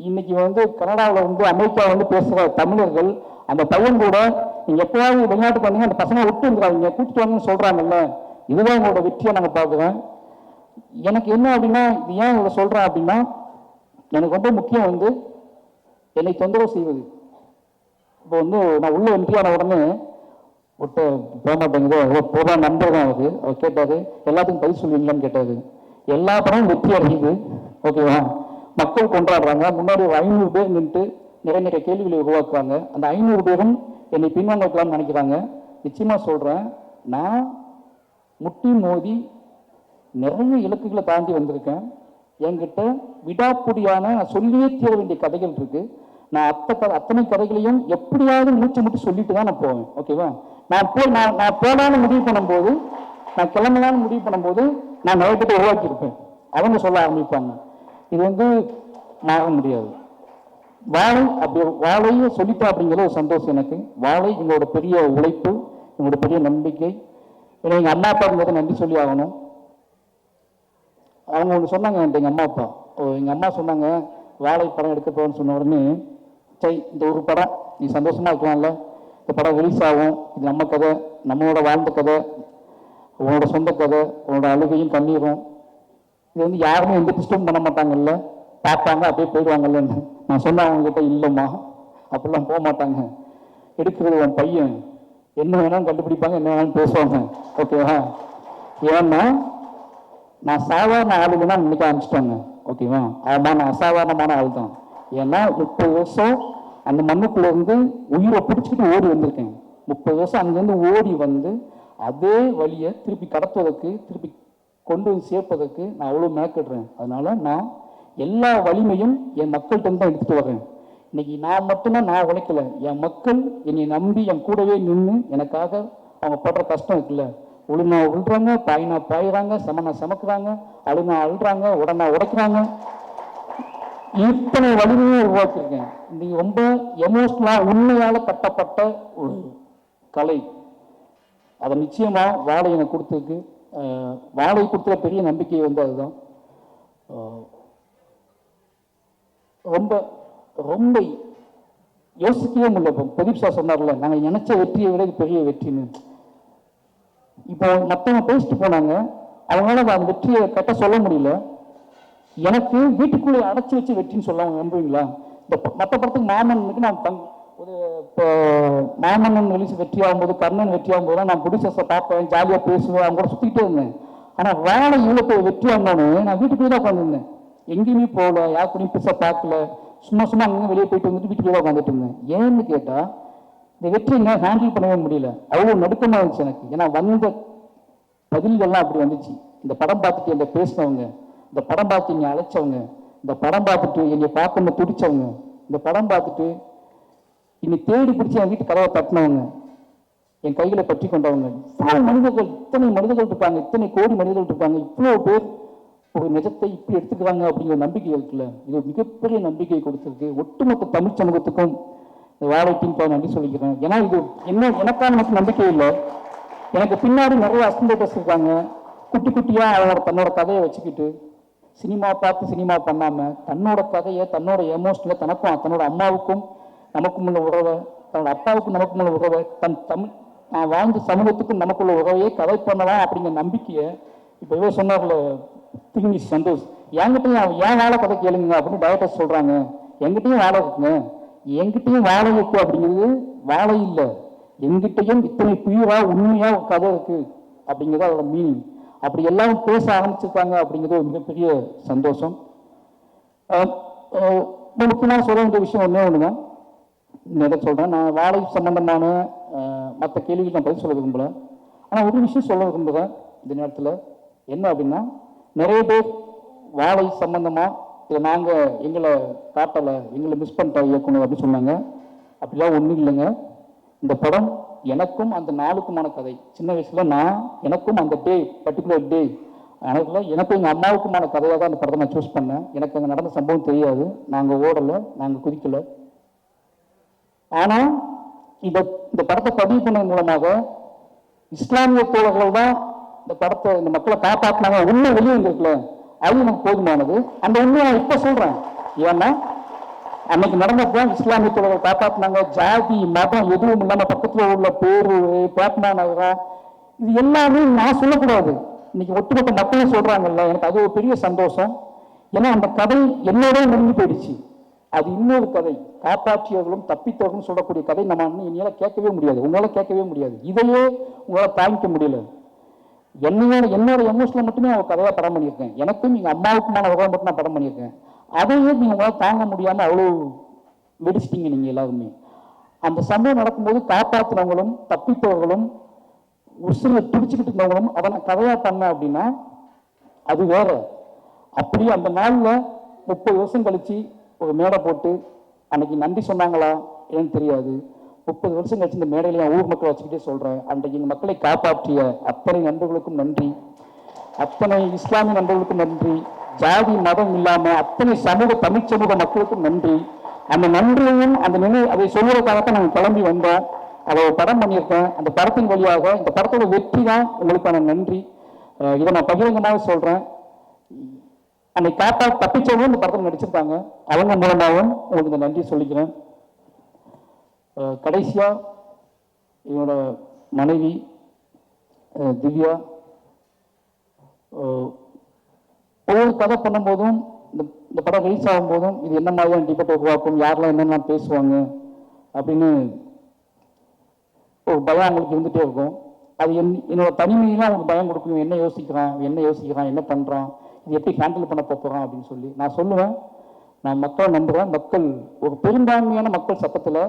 இன்னைக்கு வந்து கனடாவில் வந்து அமெரிக்கா வந்து பேசுகிற தமிழர்கள், அந்த பையன் கூட நீங்க எப்பயாவது வெளிநாட்டுக்கு வந்தீங்க அந்த பசங்க விட்டு வந்துடாதீங்க, கூட்டிட்டு வாங்கன்னு சொல்றாங்கல்ல, இதுதான் எங்களோட வெற்றியை நாங்கள் பார்க்குறோம். எனக்கு என்ன அப்படின்னா, இது ஏன் இவ்வளோ சொல்றேன் அப்படின்னா, எனக்கு ரொம்ப முக்கியம் வந்து என்னை தொந்தரவு செய்வது. இப்போ வந்து நான் உள்ள என்ட்ரியான உடனே விட்டு போக மாட்டேங்குது, போதான் நண்பர் தான் அவர் கேட்டாரு, எல்லாத்துக்கும் பதில் சொல்லுவீங்களான்னு கேட்டாரு. எல்லா படமும் வெற்றி அடையுது, ஓகேவா? மக்கள் கொண்டாடுறாங்க, முன்னாடி ஒரு 500 பேர் நின்று நிறைய கேள்விகளை உருவாக்குறாங்க. அந்த 500 பேரும் என்னை பின்வாங்க வைக்கலாம்னு நினைக்கிறாங்க. நிச்சயமா சொல்றேன், நான் முட்டி மோதி நிறைய இலக்குகளை தாண்டி வந்திருக்கேன். என்கிட்ட விடாப்புடியான நான் சொல்லியே தீர வேண்டிய கதைகள் இருக்கு. நான் அத்தனை கதைகளையும் எப்படியாவது மூச்சு முட்டி சொல்லிட்டு தான் நான் போவேன், ஓகேவா? நான் போலான்னு முடிவு பண்ணும்போது, நான் கிளம்பலான்னு முடிவு பண்ணும்போது நான் நிறைய பேரை உருவாக்கி இருப்பேன். அவங்க சொல்ல ஆரம்பிப்பாங்க, இது வந்து மாற முடியாது. வாழையை சொல்லிட்டா அப்படிங்கிற ஒரு சந்தோஷம் எனக்கு. வாழை எங்களோட பெரிய உழைப்பு, எங்களோட பெரிய நம்பிக்கை. ஏன்னா எங்கள் அம்மா அப்பா இருந்ததை நன்றி சொல்லி ஆகணும். அவங்க ஒன்று சொன்னாங்க எங்கள் அம்மா அப்பா. எங்கள் அம்மா சொன்னாங்க, வாழை படம் எடுக்க போகணும்னு சொன்ன உடனே, சரி இந்த ஒரு படம் நீ சந்தோஷமாக இருக்கலாம்ல, இந்த படம் ரிலீஸ் ஆகும், இது நம்ம கதை, நம்மளோட வாழ்ந்த கதை, உன்னோட சொந்த கதை, உன்னோட அழுகையும் கண்ணீரும், இது வந்து யாருமே எந்த டிஸ்டர்ப் பண்ண மாட்டாங்கல்ல, பார்ப்பாங்க அப்படியே போயிடுவாங்கல்லன்னு நான் சொன்னேன் அவங்ககிட்ட. இல்லைம்மா அப்படிலாம் போக மாட்டாங்க, எடுக்கிறது உன் பையன், என்ன வேணாலும் கண்டுபிடிப்பாங்க, என்ன வேணாலும் பேசுவாங்க, ஓகேவா? ஏன்னா நான் சாதாரண ஆளுங்கன்னா நினைக்க ஆரம்பிச்சிட்டாங்க, ஓகேவா? ஆமாம், நான் அசாதாரணமான ஆள் தான். ஏன்னா 30 வருஷம் அந்த மண்ணுக்குள்ள இருந்து உயிரை பிடிச்சிக்கிட்டு ஓடி வந்திருக்கேன். 30 வருஷம் அங்கேருந்து ஓடி வந்து அதே வழியை திருப்பி கடத்துவதற்கு, திருப்பி கொண்டு வந்து சேர்ப்பதற்கு நான் அவ்வளோ மேற்கடுறேன். அதனால நான் எல்லா வலிமையும் என் மக்கள்கிட்ட தான் எடுத்துகிட்டு வரேன். இன்னைக்கு நான் மட்டும்தான் நான் உழைக்கல, என் மக்கள் என்னை நம்பி என் கூடவே நின்று எனக்காக அவங்க படுற கஷ்டம் இருக்குல்ல, உளுனா உள்றாங்க, பாயினா பாயிறாங்க, சமனா சமக்குறாங்க, அழுனா அழுறாங்க, உடனா உடைக்கிறாங்க, இத்தனை வலிமையை உருவாக்கியிருக்கேன். இது ரொம்ப எமோஷனலாக உண்மையால் கட்டப்பட்ட ஒரு கலை. அதை நிச்சயமாக வாழை எனக்கு கொடுத்துருக்கு. வாழை கொடுத்த பெரிய நம்பிக்கை வந்து அதுதான். ரொம்ப ரொம்ப யோசிக்கவே முடியல. இப்போ பிரதீப் சார் சொன்னார்ல, நாங்கள் நினைச்ச வெற்றியை விட பெரிய வெற்றின்னு. இப்போ மற்றவங்க பேசிட்டு போனாங்க, அவங்களால அந்த வெற்றியை கரெக்டாக சொல்ல முடியல. எனக்கு வீட்டுக்குள்ளே அடைச்சி வச்சு வெற்றின்னு சொல்லுவாங்க, நம்புவீங்களா? இந்த மற்ற படத்துக்கு மாமன்னுக்கு நான் ஒரு இப்போ மாமன்னன் வெளிச்சு வெற்றி ஆகும்போது, கர்ணன் வெற்றி ஆகும்போது நான் ப்ரொடியூசர்ஸை பார்ப்பேன், ஜாலியாக பேசுவேன், அவங்க கூட சுற்றிக்கிட்டே இருந்தேன். ஆனால் வேலை இவ்வளோ வெற்றி ஆகணும்னு நான் வீட்டுக்குள்ளே தான் உட்காந்துருந்தேன், எங்கேயுமே போகல, யார் கூடயும் பெருசாக பார்க்கல, சும்மா சும்மா அங்கே வெளியே போயிட்டு வந்துட்டு வீட்டுக்குள்ளே உட்காந்துட்டு இருந்தேன். ஏன்னு கேட்டால் இந்த வெற்றி என்ன ஹேண்டில் பண்ணவே முடியல, அவ்வளோ நடுக்கமாக இருந்துச்சு எனக்கு. ஏன்னா வந்த பதில்கள்லாம் அப்படி வந்துச்சு. இந்த படம் பார்த்துட்டு என்னை பேசினவங்க, இந்த படம் பார்த்து என்னை அழைச்சவங்க, இந்த படம் பார்த்துட்டு என்னை பார்க்கணும் துடிச்சவங்க, இந்த படம் பார்த்துட்டு என்னை தேடி பிடிச்சி என் வீட்டு கதவை தட்டினவங்க, என் கைகளை பற்றி கொண்டவங்க, இவ்வளோ மனிதர்கள், இத்தனை மனிதர்கள் இருப்பாங்க, இத்தனை கோடி மனிதர்கள் இருப்பாங்க, இவ்வளோ பேர் ஒரு நிஜத்தை இப்படி எடுத்துக்கிறாங்க அப்படிங்கிற நம்பிக்கை இருக்குல்ல, இது மிகப்பெரிய நம்பிக்கையை கொடுத்துருக்கு. ஒட்டுமொத்த தமிழ் சமூகத்துக்கும் இந்த வாழை டீம் நன்றி சொல்லிக்கிறேன். ஏன்னா இது என்ன எனக்கான எனக்கு நம்பிக்கை இல்லை, எனக்கு பின்னாடி நிறைய அசிஸ்டன்ட்ஸ் இருக்காங்க, குட்டி குட்டியாக அவரோட தன்னோட கதையை வச்சுக்கிட்டு சினிமா பார்த்து சினிமா பண்ணாமல் தன்னோட கதையை, தன்னோட எமோஷனில் தனக்கும் தன்னோட அம்மாவுக்கும் நமக்கும் உள்ள உறவை, தன்னோட அப்பாவுக்கும் நமக்கும் உள்ள உறவை, நான் வாழ்ந்த சமூகத்துக்கும் நமக்குள்ள உறவையே கதை பண்ணலாம் அப்படிங்கிற நம்பிக்கையை இப்போ சொன்னார்ல திங்கி சந்தோஷ், என்கிட்டையும் ஏன் வாழை கதை கேளுங்க அப்படின்னு டைரக்டர் சொல்கிறாங்க. எங்கிட்டையும் வாழை இருக்குங்க, எங்கிட்டையும் வாழை இருக்கு அப்படிங்கிறது வாழை இல்லை, எங்கிட்டையும் இத்தனை பியூரா உண்மையா ஒரு கதை இருக்கு அப்படிங்கிறது அதோட மீனிங். அப்படி எல்லாரும் பேச ஆரம்பிச்சிருக்காங்க அப்படிங்கிறது ஒரு மிகப்பெரிய சந்தோஷம். முக்கியமாக சொல்ல வேண்டிய விஷயம் ஒன்று தான் இந்த சொல்கிறேன். நான் வாழை சம்பந்தமான மற்ற கேள்விகள் நான் பதில் சொல்ல விரும்பல. ஆனால் ஒரு விஷயம் சொல்ல விரும்புகிறேன் இந்த நேரத்தில். என்ன அப்படின்னா, நிறைய பேர் வாழை சம்பந்தமாக இதை நாங்கள் எங்களை காட்டலை, எங்களை மிஸ் பண்ணிட்டா இயக்கணும் அப்படின்னு சொன்னாங்க. அப்படிலாம் ஒன்றும் இல்லைங்க. இந்த படம் எனக்கும் அந்த நாளுக்குமான கதை. சின்ன வயசில் எனக்கும் அந்த டே, பர்டிகுலர் டே, எனக்கும் எங்கள் அம்மாவுக்குமான கதையாக தான் அந்த படத்தை நான் சூஸ் பண்ணேன். எனக்கு அங்கே நடந்த சம்பவம் தெரியாது, நாங்கள் ஓடலை, நாங்கள் குதிக்கலை. ஆனால் இந்த படத்தை பதிவு பண்ணது மூலமாக இஸ்லாமிய தோழர்கள் தான் இந்த படத்தை, இந்த மக்களை காப்பாற்றினாங்க. உண்மை வெளியே வந்துருக்குல்ல, அது எனக்கு போதுமானது. அந்த உண்மையை நான் இப்போ சொல்கிறேன். ஏன்னா அன்னைக்கு நடந்தப்போ இஸ்லாமிய தோழர்கள் காப்பாற்றினாங்க. ஜாதி மதம் எதுவும் இல்லாமல் பக்கத்தில் உள்ள பேரு, பாட்னா நகரம், இது எல்லாமே நான் சொல்லக்கூடாது, இன்னைக்கு ஒட்டுமொத்த மக்களும் சொல்கிறாங்கல்ல, எனக்கு அது ஒரு பெரிய சந்தோஷம். ஏன்னா அந்த கதை என்னோட முடிஞ்சு போயிடுச்சு. அது இன்னொரு கதை, காப்பாற்றியவர்களும் தப்பித்தவர்களும் சொல்லக்கூடிய கதை நம்ம என்னால் கேட்கவே முடியாது, உங்களால் கேட்கவே முடியாது. இதையே உங்களால் தாங்கிக்க முடியல. என்னோட எமோஷனில் மட்டுமே நான் கதையாக படம் பண்ணியிருக்கேன். எனக்கும் எங்கள் அம்மாவுக்குமான உறவை மட்டும் நான் படம் பண்ணியிருக்கேன். அதையே நீங்கள் உங்களால் தாங்க முடியாமல் அவ்வளோ வெடிச்சிட்டிங்க நீங்கள் எல்லாருமே. அந்த சம்பவம் நடக்கும்போது காப்பாற்றினவங்களும் தப்பித்தவர்களும் உசுரை துடிச்சுக்கிட்டு இருந்தவங்களும் அதை நான் கதையாக பண்ணேன் அப்படின்னா அது வேற. அப்படியே அந்த நாளில் 30 வருஷம் கழிச்சு ஒரு மேடை போட்டு அன்னைக்கு நன்றி சொன்னாங்களா ஏன்னு தெரியாது. 30 வருஷம் கழிச்சு இந்த மேடையில் என் ஊர் மக்களை வச்சுக்கிட்டே சொல்கிறேன், அன்றைக்கு எங்கள் மக்களை காப்பாற்றிய அத்தனை நண்பர்களுக்கும் நன்றி, அத்தனை இஸ்லாமிய நண்பர்களுக்கும் நன்றி, ஜாதி மதம் இல்லாமல் அத்தனை தமிழ் சமூக மக்களுக்கும் நன்றி. அந்த நன்றியையும் அந்த அதை சொல்வதற்காகத்தான் நாங்கள் கிளம்பி வந்தோம். அதை படம் பண்ணியிருக்கேன். அந்த படத்தின் வழியாக இந்த படத்தோட வெற்றி தான் உங்களுக்கான நன்றி. இதை நான் பகிரங்கமாக சொல்கிறேன். அன்னைக்கு தப்பிச்சவங்களும் இந்த படத்தில் நடிச்சிருக்காங்க, அவங்க மூலமாகவும் உங்களுக்கு இந்த நன்றி சொல்லிக்கிறேன். கடைசியாக என்னோட மனைவி திவ்யா ஒவ்வொரு கதை பண்ணும்போதும் இந்த படம் ரிலீஸ் ஆகும்போதும் இது என்ன மாதிரியான டிபேட் உருவாக்கும், யாரெல்லாம் என்னென்ன பேசுவாங்க அப்படின்னு ஒரு பயம் அவங்களுக்கு இருந்துகிட்டே இருக்கும். அது என்னோட தனிமையிலாம் அவங்களுக்கு பயம் கொடுக்கணும். என்ன யோசிக்கிறான், என்ன பண்ணுறான், இது எப்படி ஹேண்டில் பண்ண போகிறான் அப்படின்னு சொல்லி நான் சொல்லுவேன். நான் மக்களை நம்புகிறேன். மக்கள் ஒரு பெரும்பான்மையான மக்கள் சட்டத்தில்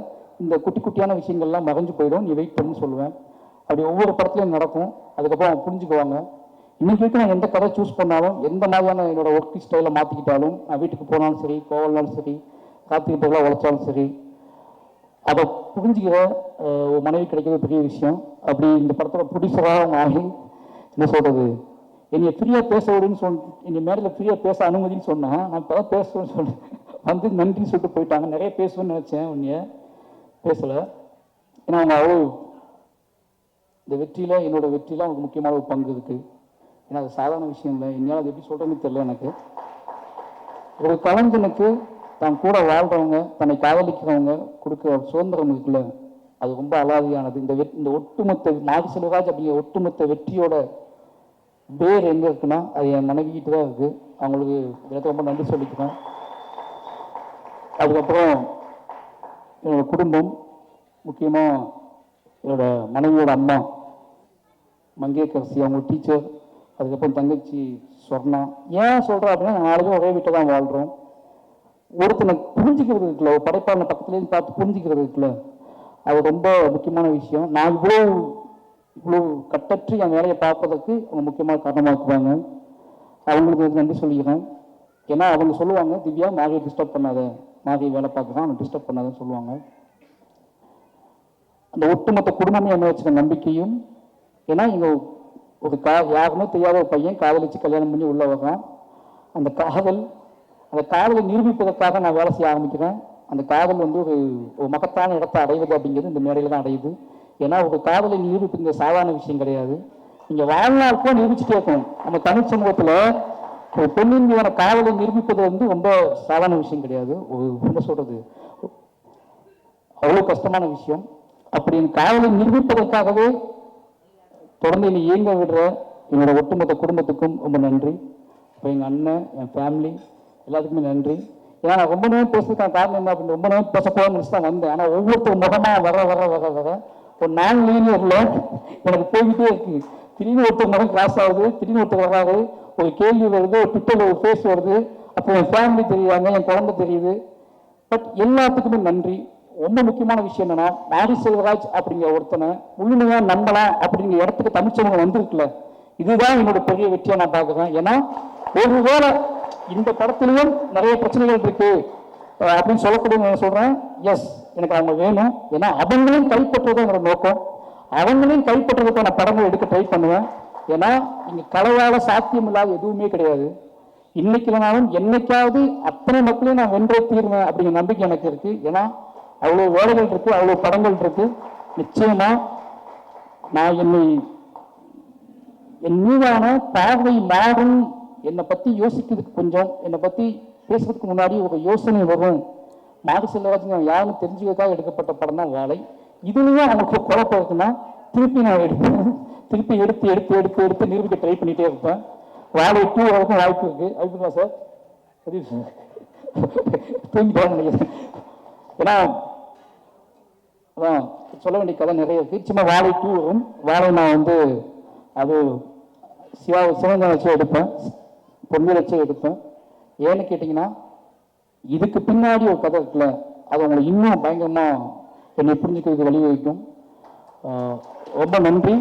இந்த குட்டி குட்டியான விஷயங்கள்லாம் மறைஞ்சு போயிடும். நீ வெயிட் பண்ணி சொல்லுவேன். அப்படி ஒவ்வொரு படத்துலையும் நடக்கும். அதுக்கப்புறம் அவங்க புரிஞ்சுக்குவாங்க. இன்னைக்கு வரைக்கும் நான் எந்த கதை சூஸ் பண்ணாலும், எந்த மாதிரியான என்னோட ஒர்க் ஸ்டைலை மாற்றிக்கிட்டாலும், நான் வீட்டுக்கு போனாலும் சரி, கோவல்னாலும் சரி, காத்துக்கிட்டெல்லாம் உழைச்சாலும் சரி, அதை புரிஞ்சுக்கிற ஒரு மனைவி கிடைக்கிறது பெரிய விஷயம். அப்படி இந்த படத்தோட ப்ரொடியூசராக ஆகி என்ன சொல்கிறது, என்னை ஃப்ரீயாக பேச விடுன்னு என்னை மேடையில் ஃப்ரீயாக பேச அனுமதின்னு சொன்னேன். நான் இப்போ தான் பேசுவேன்னு சொன்னேன். வந்து நன்றின்னு சொல்லிட்டு போயிட்டாங்க. நிறைய பேசுவேன்னு நினச்சேன், உன்னைய பேசலை. ஏன்னா அவங்க அவ்வளோ இந்த வெற்றியில், என்னோட வெற்றியில் அவங்களுக்கு முக்கியமான ஒரு பங்கு இருக்குது. ஏன்னா அது சாதாரண விஷயம் இல்லை. என்னால் அது எப்படி சொல்கிறேன்னு தெரியல. எனக்கு ஒரு கலைஞனுக்கு தான் கூட வாழ்கிறவங்க, தன்னை காதலிக்கிறவங்க கொடுக்குற சுதந்திரம் இருக்குல்ல, அது ரொம்ப அலாதியானது. இந்த ஒட்டுமொத்த நாகி செல்வராஜ் அப்படிங்கிற ஒட்டுமொத்த வெற்றியோட வேர் எங்கே இருக்குன்னா அது என் மனைவிக்கிட்டு தான் இருக்குது. அவங்களுக்கு எனக்கு ரொம்ப நன்றி சொல்லிக்கிறேன். அதுக்கப்புறம் என்னோட குடும்பம், முக்கியமாக என்னோட மனைவியோட அம்மா மங்கேக்கரசி, அவங்க டீச்சர். அதுக்கப்புறம் தங்கச்சி சொர்ணா. ஏன் சொல்கிறேன் அப்படின்னா, நாளைக்கும் ஒரே வீட்டை தான் வாழ்கிறோம். ஒருத்தனை புரிஞ்சுக்கிறது இருக்குல்ல, ஒரு படைப்பாளனை பக்கத்துலேருந்து பார்த்து புரிஞ்சுக்கிறது இருக்குல்ல, அது ரொம்ப முக்கியமான விஷயம். நான் இவ்வளோ கட்டற்று என் வேலையை பார்ப்பதற்கு அவங்க முக்கியமாக காரணமாக்குவாங்க. அவங்களுக்கு நன்றி சொல்லிக்கிறேன். ஏன்னா அவங்க சொல்லுவாங்க, திவ்யா மாரியை டிஸ்டர்ப் பண்ணாத, மாரியை வேலை பார்க்குறான், அவனை டிஸ்டர்ப் பண்ணாதன்னு சொல்லுவாங்க. அந்த ஒட்டுமொத்த குடும்பமே என்ன வச்சுக்க நம்பிக்கையும். ஏன்னா இங்கே ஒரு யாருமே தெரியாத ஒரு பையன் காதலிச்சு கல்யாணம் பண்ணி உள்ள வர்றான். அந்த காதலை நிரூபிப்பதற்காக நான் வேலை செய்ய ஆரம்பிக்கிறேன். அந்த காதல் வந்து ஒரு மகத்தான இடத்தை அடைவது அப்படிங்கிறது இந்த மேடையில் தான் அடையுது. ஏன்னா ஒரு காதலை நிரூபிப்புங்க சாதாரண விஷயம் கிடையாது. நீங்கள் வாழ்நாளுக்கோ நிரூபிச்சுட்டே இருக்கணும். நம்ம தமிழ் சமூகத்தில் ஒரு பெண்ணின் மீதான காதலை நிரூபிப்பது வந்து ரொம்ப சாதாரண விஷயம் கிடையாது. ஒரு என்ன சொல்றது, அவ்வளோ கஷ்டமான விஷயம். அப்படி காதலை நிரூபிப்பதற்காகவே தொடர்ந்து என்னை இயங்க விடுற என்னோட ஒட்டுமொத்த குடும்பத்துக்கும் ரொம்ப நன்றி. இப்போ எங்கள் அண்ணன், என் ஃபேமிலி எல்லாத்துக்குமே நன்றி. ஏன்னா நான் ரொம்ப நேரம் பேசுறதுக்கான காரணம் என்ன அப்படின்னு ரொம்ப நேரம் பேச போகணும்னு நினச்சி தான் வந்தேன். ஆனால் ஒவ்வொருத்தர் முகமாக வர ஒரு நான் லீனியரில் எனக்கு போய்கிட்டே இருக்கு. திடீர்னு ஒருத்தர் முகம் கிராஸ் ஆகுது, திடீர்னு ஒருத்தர் வராது, ஒரு கேள்வி வருது, ஒரு ட்விட்டரில் ஒரு ஃபேஸ் வருது, அப்போ என் ஃபேமிலி தெரியுறாங்க, என் குழந்தை தெரியுது. பட் எல்லாத்துக்குமே நன்றி. ரொம்ப முக்கியமான விஷயம் என்னன்னா, நாகி செல்வராஜ் அப்படிங்கிற ஒருத்தனை முழுமையாக நம்பலாம் அப்படிங்கிற இடத்துக்கு தமிழ் சமூகம் வந்திருக்குல்ல, இதுதான் என்னோட பெரிய வெற்றியை நான் பார்க்குறேன். ஏன்னா ஒருவேளை இந்த படத்துலையும் நிறைய பிரச்சனைகள் இருக்கு அப்படின்னு சொல்லக்கூடிய நான் சொல்றேன், எஸ் எனக்கு அவங்க வேணும். ஏன்னா அவங்களையும் கைப்பற்றுறது என்னோட நோக்கம். அவங்களையும் கைப்பற்றுறதுக்கான படங்கள் எடுக்க ட்ரை பண்ணுவேன். ஏன்னா இங்க கலையால சாத்தியம் இல்லாத எதுவுமே கிடையாது. இன்னைக்கு இல்லைனாலும் என்னைக்காவது அத்தனை மக்களையும் நான் வென்றே தீர்வேன் அப்படிங்கிற நம்பிக்கை எனக்கு இருக்கு. ஏன்னா அவ்வளோ வேலைகள் இருக்கு, அவ்வளோ படங்கள் இருக்கு. நிச்சயமா நான் என் மீதான பார்வை மாறும். என்னை பற்றி யோசிக்கிறதுக்கு கொஞ்சம், என்னை பற்றி பேசுறதுக்கு முன்னாடி ஒரு யோசனை வரும். நாகி செல்வராஜ் யாருன்னு தெரிஞ்சுக்கிறதுக்காக எடுக்கப்பட்ட படம் தான் வாழை. இதுலேயும் அவங்களுக்கு குழப்பம் இருக்குன்னா திருப்பி நான் திருப்பி எடுத்து நிரூபிக்க ட்ரை பண்ணிகிட்டே இருப்பேன். வாழை 2 வரைக்கும் வாய்ப்பு இருக்கு. அதுக்குங்களா சார் தூங்கிட்டேன். ஏன்னா அதான் சொல்ல வேண்டிய கதை நிறைய இருக்கு. சும்மா வாழை 2 வரும். வாழை நான் வந்து அது சிவகங்கை வச்சு எடுப்பேன், பொண்ணு வச்சு எடுப்பேன். ஏன்னு கேட்டிங்கன்னா, இதுக்கு பின்னாடி ஒரு கதை இருக்குல்ல, அது உங்களை இன்னும் பயங்கரமாக என்னை புரிஞ்சுக்கிறதுக்கு வழிவகுக்கும். ரொம்ப நன்றி.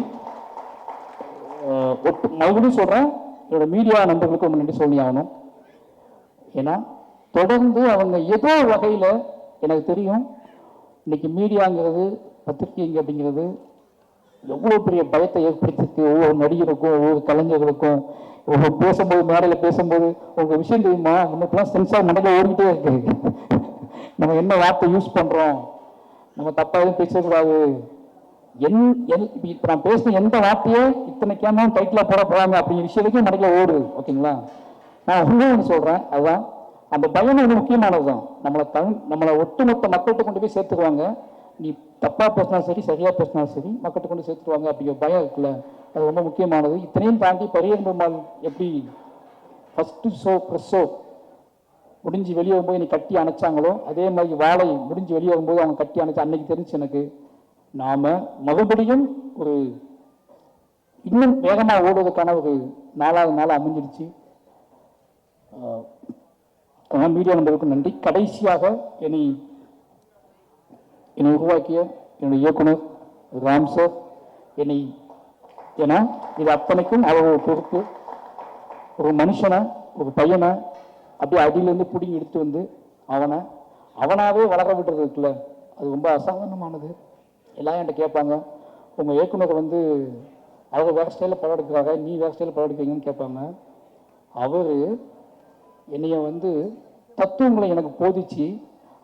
மறுபடியும் சொல்கிறேன், என்னோட மீடியா நண்பர்களுக்கு ரொம்ப நன்றி சொல்லி ஆகணும். ஏன்னா தொடர்ந்து அவங்க ஏதோ வகையில், எனக்கு தெரியும் இன்னைக்கு மீடியாங்கிறது, பத்திரிகைங்க அப்படிங்கிறது எவ்வளோ பெரிய பயத்தை ஏற்படுத்திருக்கு ஒவ்வொரு நடிகருக்கும், ஒவ்வொரு கலைஞர்களுக்கும். ஒவ்வொரு பேசும்போது, மேடையில் பேசும்போது உங்கள் விஷயம் தெரியுமா, நமக்குலாம் சென்சார் மனதில் ஓடிக்கிட்டே இருக்கு. நம்ம என்ன வார்த்தை யூஸ் பண்ணுறோம், நம்ம தப்பாக எதுவும் பேசக்கூடாது. இப்போ நான் பேசின எந்த வார்த்தையே இத்தனை கேமரா டைட்டில் போட போகிறாங்க அப்படிங்கிற விஷயத்துக்கு மனதில் ஓடுது. ஓகேங்களா, நான் ஒன்று சொல்கிறேன், அதுதான் அந்த பயம் வந்து முக்கியமானது தான். நம்மளை ஒட்டுமொத்த மக்கள்கிட்ட கொண்டு போய் சேர்த்துக்குவாங்க. நீ தப்பாக பேசினாலும் சரி சரியாக பேசினாலும் சரி மக்கள்கிட்ட கொண்டு சேர்த்துருவாங்க அப்படிங்கிற பயம் இருக்குல்ல, அது ரொம்ப முக்கியமானது. இத்தனையும் தாண்டி பரியன் பெருமாள் எப்படி ஃபஸ்ட்டு ப்ரெஸ் ஷோ முடிஞ்சு வெளியே வரும்போது என்னை கட்டி அணைச்சாங்களோ, அதே மாதிரி வாழை முடிஞ்சு வெளியே வரும்போது அவங்க கட்டி அணைச்சு அன்னைக்கு தெரிஞ்சு எனக்கு நாம் மறுபடியும் ஒரு இன்னும் வேகமாக ஓடுவதற்கான ஒரு நாளாவது நாள் அமைஞ்சிருச்சு. மீடியா நம்பருக்கு நன்றி. கடைசியாக என்னை உருவாக்கிய என்னுடைய இயக்குனர் ராம் சார், என்னை ஏன்னா இது அத்தனைக்கும் அவர் ஒரு பொறுப்பு. ஒரு மனுஷனை, ஒரு பையனை அப்படியே அடியிலேருந்து பிடிங்கி எடுத்து வந்து அவனாவே வளர விடுறது இருக்குல்ல, அது ரொம்ப அசாதாரணமானது. எல்லாம் என்கிட்ட கேட்பாங்க, உங்கள் இயக்குனர் வந்து அவர் வேறு ஸ்டைலில் படம் எடுக்கிறாங்க, நீ வேறு ஸ்டைலில் படம் எடுக்கிறீங்கன்னு கேட்பாங்க. அவர் என்னைய வந்து தத்துவங்களை எனக்கு போதிச்சு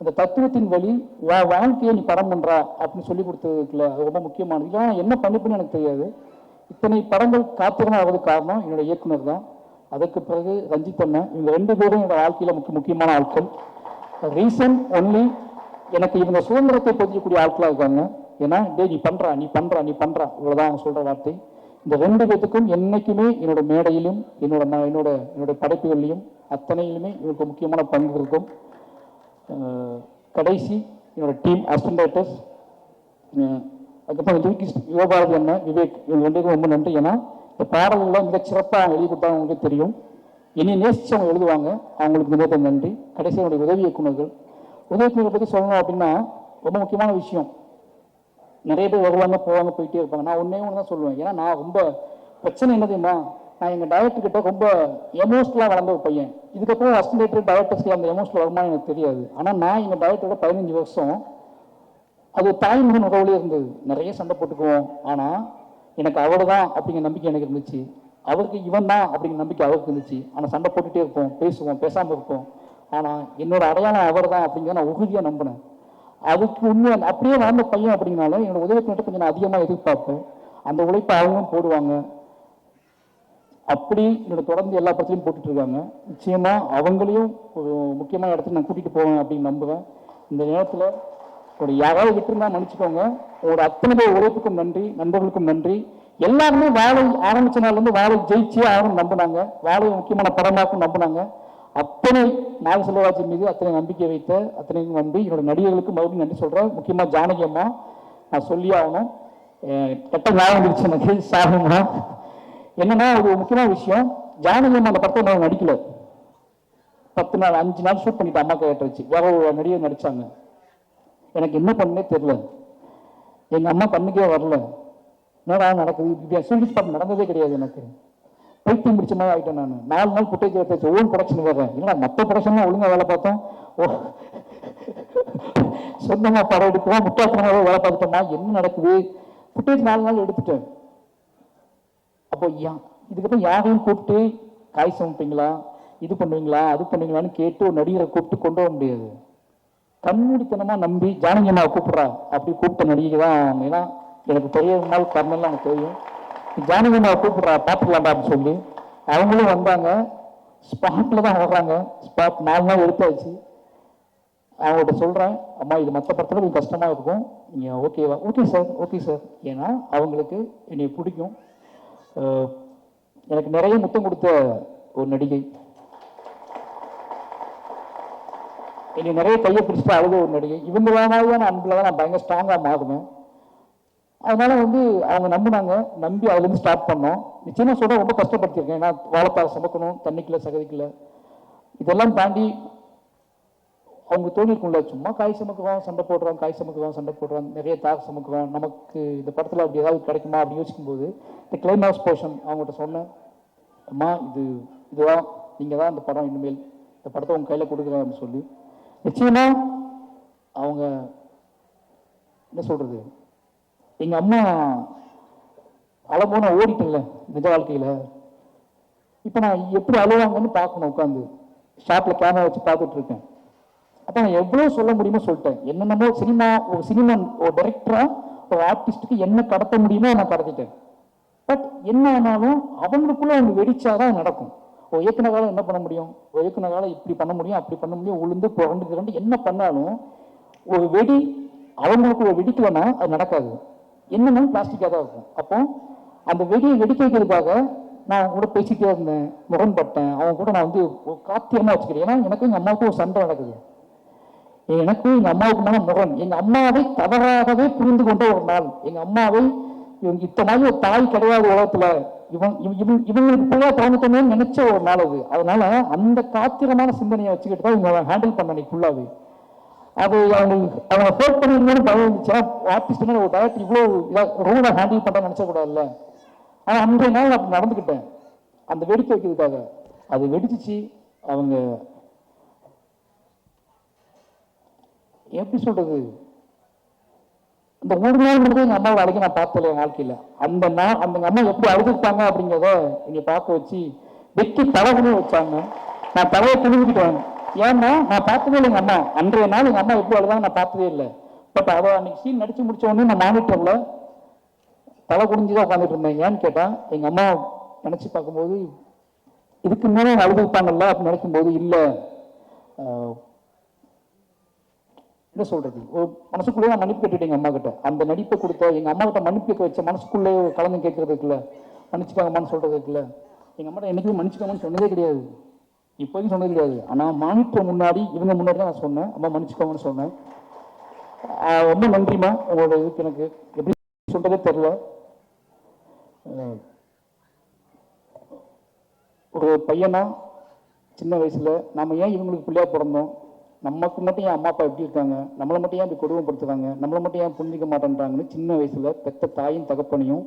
அந்த தத்துவத்தின் வழி வாழ்க்கையை நீ படம் பண்ணுறா அப்படின்னு சொல்லி கொடுத்ததுக்குள்ள அது ரொம்ப முக்கியமானது. இல்லை என்ன பண்ணிப்புன்னு எனக்கு தெரியாது. இத்தனை படங்கள் காத்திரமா ஆவதுக்கு காரணம் என்னோட இயக்குனர் தான். அதற்கு பிறகு ரஞ்சித் அண்ணன், இவங்க 2 பேரும் என்னோட வாழ்க்கையில் முக்கியமான ஆட்கள். ரீசன் ஒன்லி எனக்கு இவங்க சுதந்திரத்தை பொதிக்கக்கூடிய ஆட்களாக இருக்காங்க. ஏன்னா டே நீ பண்ணுறா இவ்வளோதான் அவங்க சொல்கிற வார்த்தை. இந்த 2 பேத்துக்கும் என்றைக்குமே என்னோட மேடையிலும் என்னோட படைப்புகள்லையும் அத்தனையிலுமே இவருக்கு முக்கியமான பங்கு இருக்கும். கடைசி என்னோட டீம் அசிஸ்டன்ட், அதுக்கப்புறம் யுவபாரதி அண்ணன், விவேக், இவங்க 2 பேருக்கும் ரொம்ப நன்றி. ஏன்னா இந்த பாடல்களை மிக சிறப்பாக எழுதி கொடுத்தாங்க, அவங்களுக்கு தெரியும். என்னை நேசிச்சு அவங்க எழுதுவாங்க, அவங்களுக்கு மிக நன்றி. கடைசி என்னுடைய உதவி இயக்குநர்கள் பற்றி சொல்லணும் அப்படின்னா ரொம்ப முக்கியமான விஷயம். நிறைய பேர் வருவாங்க போவாங்க போயிட்டே இருப்பாங்க. நான் ஒன்றே தான் சொல்லுவேன். ஏன்னா நான் ரொம்ப பிரச்சனை என்ன தெரியுமா, நான் எங்கள் டைரக்டர்கிட்ட ரொம்ப எமோஷனலாக வளர்ந்த ஒரு பையன். இதுக்கப்புறம் அசிஸ்டன்ட் டைரக்டர்ஸ்க்கு அந்த எமோஷனல் வருமானம் எனக்கு தெரியாது. ஆனால் நான் எங்கள் டைரக்டரோட 15 வருஷம் அது தாய்மகன் உறவுலேயே இருந்தது. நிறைய சண்டை போட்டுக்குவோம். ஆனால் எனக்கு அவர் தான் அப்படிங்கிற நம்பிக்கை எனக்கு இருந்துச்சு, அவருக்கு இவன் தான் அப்படிங்கிற நம்பிக்கை அவருக்கு இருந்துச்சு. ஆனால் சண்டை போட்டுகிட்டே இருப்போம், பேசுவோம், பேசாமல் இருப்போம். ஆனால் என்னோட அடையாளம் அவர் தான் அப்படிங்கிற நான் உறுதியாக நம்பினேன். அதுக்கு உண்மை அப்படியே வாழ்ந்த பையன் அப்படிங்கிறனால என்னோட உதவிக்கிட்ட கொஞ்சம் நான் அதிகமாக எதிர்பார்ப்பேன். அந்த உழைப்பை அவங்களும் போடுவாங்க. அப்படி என்னோட தொடர்ந்து எல்லா படத்துலையும் போட்டுட்டு இருக்காங்க. நிச்சயமா அவங்களையும் ஒரு முக்கியமான இடத்துக்கு நான் கூட்டிகிட்டு போவேன் அப்படின்னு நம்புவேன். இந்த நேரத்தில் ஒரு யாராவது விட்டுருந்தா மன்னிச்சுக்கோங்க. உங்களோட அத்தனை பேர் உழைப்புக்கும் நன்றி, நண்பர்களுக்கும் நன்றி. எல்லாருமே வாழை ஆரம்பிச்ச நாள்லேருந்து வாழை ஜெயிச்சே ஆகும் நம்பினாங்க, வாழை முக்கியமான படமாக்கும் நம்பினாங்க. அத்தனை நாக செல்வராஜன் மீது அத்தனை நம்பிக்கை வைத்த அத்தனைக்கும் நன்றி. என்னோட நடிகர்களுக்கு மறுபடியும் நன்றி சொல்கிறேன். முக்கியமாக ஜானகி அம்மா நான் சொல்லி ஆகணும். கெட்ட ஞாபகம் இருந்துச்சு எனக்கு, சாகமா என்னன்னா ஒரு முக்கியமான விஷயம். ஜானகி அம்மா அந்த படத்தை நான் நடிக்கல. 10 நாள் 5 நாள் ஷூட் பண்ணிட்டு அம்மா கேட்ட வச்சு வேற ஒரு நடிகர் நடிச்சாங்க. எனக்கு என்ன பண்ணே தெரியல. எங்கள் அம்மா கண்ணுக்கே வரல. என்னடா நடக்குது, சூரிஸ் படம் நடந்ததே கிடையாது. எனக்கு பைத்தியம் பிடிச்ச மாதிரி ஆகிட்டேன். நான் 4 நாள் ஃபுட்டேஜ் எடுத்தாச்சு. ஓன் ப்ரொடக்ஷன் வர்றேன். இல்லை மற்ற ப்ரொடக்ஷன்லாம் ஒழுங்காக வேலை பார்த்தோம். சொந்தமாக படம் எடுக்கிறோம், முட்டாத்தனமாக வேலை பார்த்துட்டோமா, என்ன நடக்குது. ஃபுட்டேஜ் 4 நாள் எடுத்துட்டேன். அப்போ இதுக்கப்புறம் யாரையும் கூப்பிட்டு காய் சமைப்பீங்களா, இது பண்ணுவீங்களா, அது பண்ணுவீங்களான்னு கேட்டு ஒரு நடிகரை கூப்பிட்டு கொண்டு வர முடியாது. கண்மூடித்தனமாக நம்பி ஜானகி அம்மாவை கூப்பிட்றா அப்படி கூப்பிட்ட நடிகை தான். ஏன்னா எனக்கு பெரிய நாள் கர்மெல்லாம் எனக்கு தெரியும். ஜானகி அம்மாவை கூப்பிட்றா பார்த்துக்கலாம்டா அப்படின்னு சொல்லி அவங்களும் வந்தாங்க. ஸ்பாட்டில் தான் வர்றாங்க. ஸ்பாட் 4 நாள் எடுத்தாச்சு. அவங்கள்ட்ட சொல்கிறேன், அம்மா இது மற்ற படத்தில் கொஞ்சம் கஷ்டமாக இருக்கும், நீங்கள் ஓகேவா? Okay sir. ஏன்னா அவங்களுக்கு என்னை பிடிக்கும். எனக்கு நிறைய முத்தம் கொடுத்த ஒரு நடிகை, என்னை நிறைய கையை பிடிச்சிட்டு அழுத ஒரு நடிகை. இவங்க மாதிரியான அன்பில் தான் நான் பயங்கர ஸ்ட்ராங்காக மாறுவேன். அதனால அவங்க நம்பினாங்க. நம்பி அதுலேருந்து ஸ்டார்ட் பண்ணோம். நிச்சயமாக சொல்ல ரொம்ப கஷ்டப்படுத்திருக்கேன். ஏன்னா வாழைப்பாறை சமைக்கணும், தண்ணிக்குள்ள சகதிக்குள்ள, இதெல்லாம் தாண்டி அவங்க தோணிருக்கும்ல, சும்மா காய் சமைக்குவோம் சண்டை போடுறோம், நிறைய தாக் சமைக்குவோம், நமக்கு இந்த படத்தில் அப்படி ஏதாவது கிடைக்குமா அப்படின்னு யோசிக்கும்போது இந்த கிளைமாக்ஸ் போர்ஷன் அவங்ககிட்ட சொன்னேன், அம்மா இதுதான் நீங்கள் தான் இந்த படம், இனிமேல் இந்த படத்தை உங்கள் கையில் கொடுக்குறேன் அப்படின்னு சொல்லி. நிச்சயமா அவங்க என்ன சொல்கிறது, எங்கள் அம்மா அழம்போன ஓடிட்டேன்ல நிஜ வாழ்க்கையில். இப்போ நான் எப்படி அழுவாங்கன்னு பார்க்கணும், உட்காந்து ஷாப்பில் கேமரா வச்சு பார்த்துட்டு இருக்கேன். அப்போ நான் எவ்வளோ சொல்ல முடியுமோ சொல்லிட்டேன். என்னென்னமோ சினிமா ஒரு டைரக்டராக ஒரு ஆர்டிஸ்ட்டுக்கு என்ன கடத்த முடியுமோ நான் கடத்திட்டேன். பட் என்ன ஆனாலும் அவங்களுக்குள்ள அவங்க வெடிச்சாதான் நடக்கும். ஒரு இயக்குனரால் என்ன பண்ண முடியும், ஒரு இயக்குனரால் இப்படி பண்ண முடியும், அப்படி பண்ண முடியும், உளுந்து புரண்டு என்ன பண்ணாலும் ஒரு வெடி அவங்களுக்கு ஒரு வெடிக்கலைன்னா அது நடக்காது. என்னன்னா பிளாஸ்டிக்காக தான் இருக்கும். அப்போ அந்த வெடியை வெடிக்க வைக்கிறதுக்காக நான் கூட பேசிட்டே இருந்தேன், முரண்பட்டேன். அவங்க கூட நான் வந்து ஒரு காத்தியமாக வச்சுக்கிறேன். ஏன்னா எனக்கும் எங்கள் அம்மாவுக்கும் ஒரு சண்டை நடக்குது. எனக்கும் எங்கள் அம்மாவுக்குமான முரண். எங்கள் அம்மாவை தவறாகவே புரிந்து கொண்ட ஒரு நாள். எங்கள் அம்மாவை இவங்க இத்தனை ஒரு தாய் கிடையாது உலகத்துல, இவங்களுக்கு பிள்ளை பிறந்துட்டோமே நினைச்ச ஒரு நாள் அது. அதனால அந்த காத்திரமான சிந்தனையை வச்சுக்கிட்டு தான் இவங்க ஹேண்டில் பண்ண அன்னைக்கு ஃபுல்லாவே. அது அவங்க ஃபோர்ட் பண்ணிருந்தாலும் பயம் இருந்துச்சா, ஆர்டிஸ்ட் ஒரு டேரக்டர் இவ்வளோ ரூலாக ஹேண்டில் பண்ண நினச்சக்கூடாதுல்ல. ஆனால் அன்றைய நாள் அப்படி நடந்துக்கிட்டேன் அந்த வெடிக்க வைக்கிறதுக்காக. அது வெடிச்சிச்சு. அவங்க எப்படி சொல்றது, இந்த ஒரு நாள் மட்டும் எங்கள் அம்மாவை அழைக்க நான் பார்த்தல என் வாழ்க்கையில். அந்த நாள் அந்த அம்மா எப்படி அழுதுட்டாங்க அப்படிங்கிறத இங்கே பார்க்க வச்சு வெட்டி தலைகுனி வச்சாங்க. நான் தலையை குனிஞ்சிக்கிட்டேன். ஏன்னா நான் பார்த்ததே இல்லை எங்கள் அம்மா. அன்றைய நாள் எங்கள் அம்மா எப்படி அழுதாங்க நான் பார்த்ததே இல்லை. பட் அவள் அன்னைக்கு சீன் நடிச்சு முடிச்ச உடனே நான் மானிட்டரில் தலை குடிஞ்சு தான் உட்காந்துட்டு இருந்தேன். ஏன்னு கேட்டால் எங்கள் அம்மா நினச்சி பார்க்கும்போது இதுக்கு மேலே அழுதுப்பாங்கல்ல அப்படின்னு நினைக்கும்போது இல்லை, என்ன சொல்றது, ஒரு மனசுக்குள்ளே நான் மன்னிப்பு கேட்டுட்டேன் எங்கள் அம்மா கிட்ட. அந்த நடிப்பை கொடுத்த எங்கள் அம்மா கிட்ட மன்னிப்பு கேட்க வச்ச மனசுக்குள்ளே கலந்து கேட்கறது இருக்குல்ல, மன்னிச்சுக்காங்கம்மான்னு சொல்றது இருக்குல்ல. எங்கள் அம்மா என்னைக்குமே மன்னிச்சுக்காமன்னு சொன்னதே கிடையாது, இப்போதையும் சொன்னது கிடையாது. ஆனால் மானிட்டர் முன்னாடி இவங்க முன்னாடி தான் நான் சொன்னேன், அம்மா மன்னிச்சுக்கோங்கன்னு சொன்னேன். ரொம்ப நன்றிம்மா. உங்களோட இதுக்கு எனக்கு எப்படி சொல்றதே தெரியல. ஒரு பையனா சின்ன வயசுல நம்ம ஏன் இவங்களுக்கு பிள்ளையா பிறந்தோம், நமக்கு மட்டும் ஏன் அம்மா அப்பா எப்படி இருக்காங்க, நம்மளை மட்டும் ஏன் இப்படி கொடுமைப்படுத்துறாங்க, நம்மளை மட்டும் ஏன் புரிஞ்சிக்க மாட்டேன்றாங்கன்னு சின்ன வயசுல பெத்த தாயும் தகப்பனையும்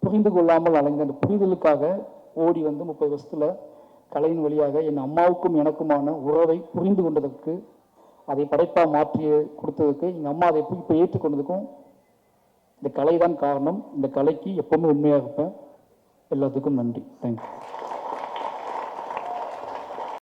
புரிந்து கொள்ளாமல் அலைந்த அந்த புரிதலுக்காக ஓடி வந்து 30 வருஷத்துல கலையின் வழியாக என் அம்மாவுக்கும் எனக்குமான உறவை புரிந்து கொண்டதற்கு, அதை படைப்பா மாற்றி கொடுத்ததுக்கு, எங்கள் அம்மா அதை இப்போ ஏற்றுக்கொண்டதுக்கும் இந்த கலை தான் காரணம். இந்த கலைக்கு எப்பவுமே உண்மையாக இருப்பேன். எல்லாத்துக்கும் நன்றி. தேங்க்யூ.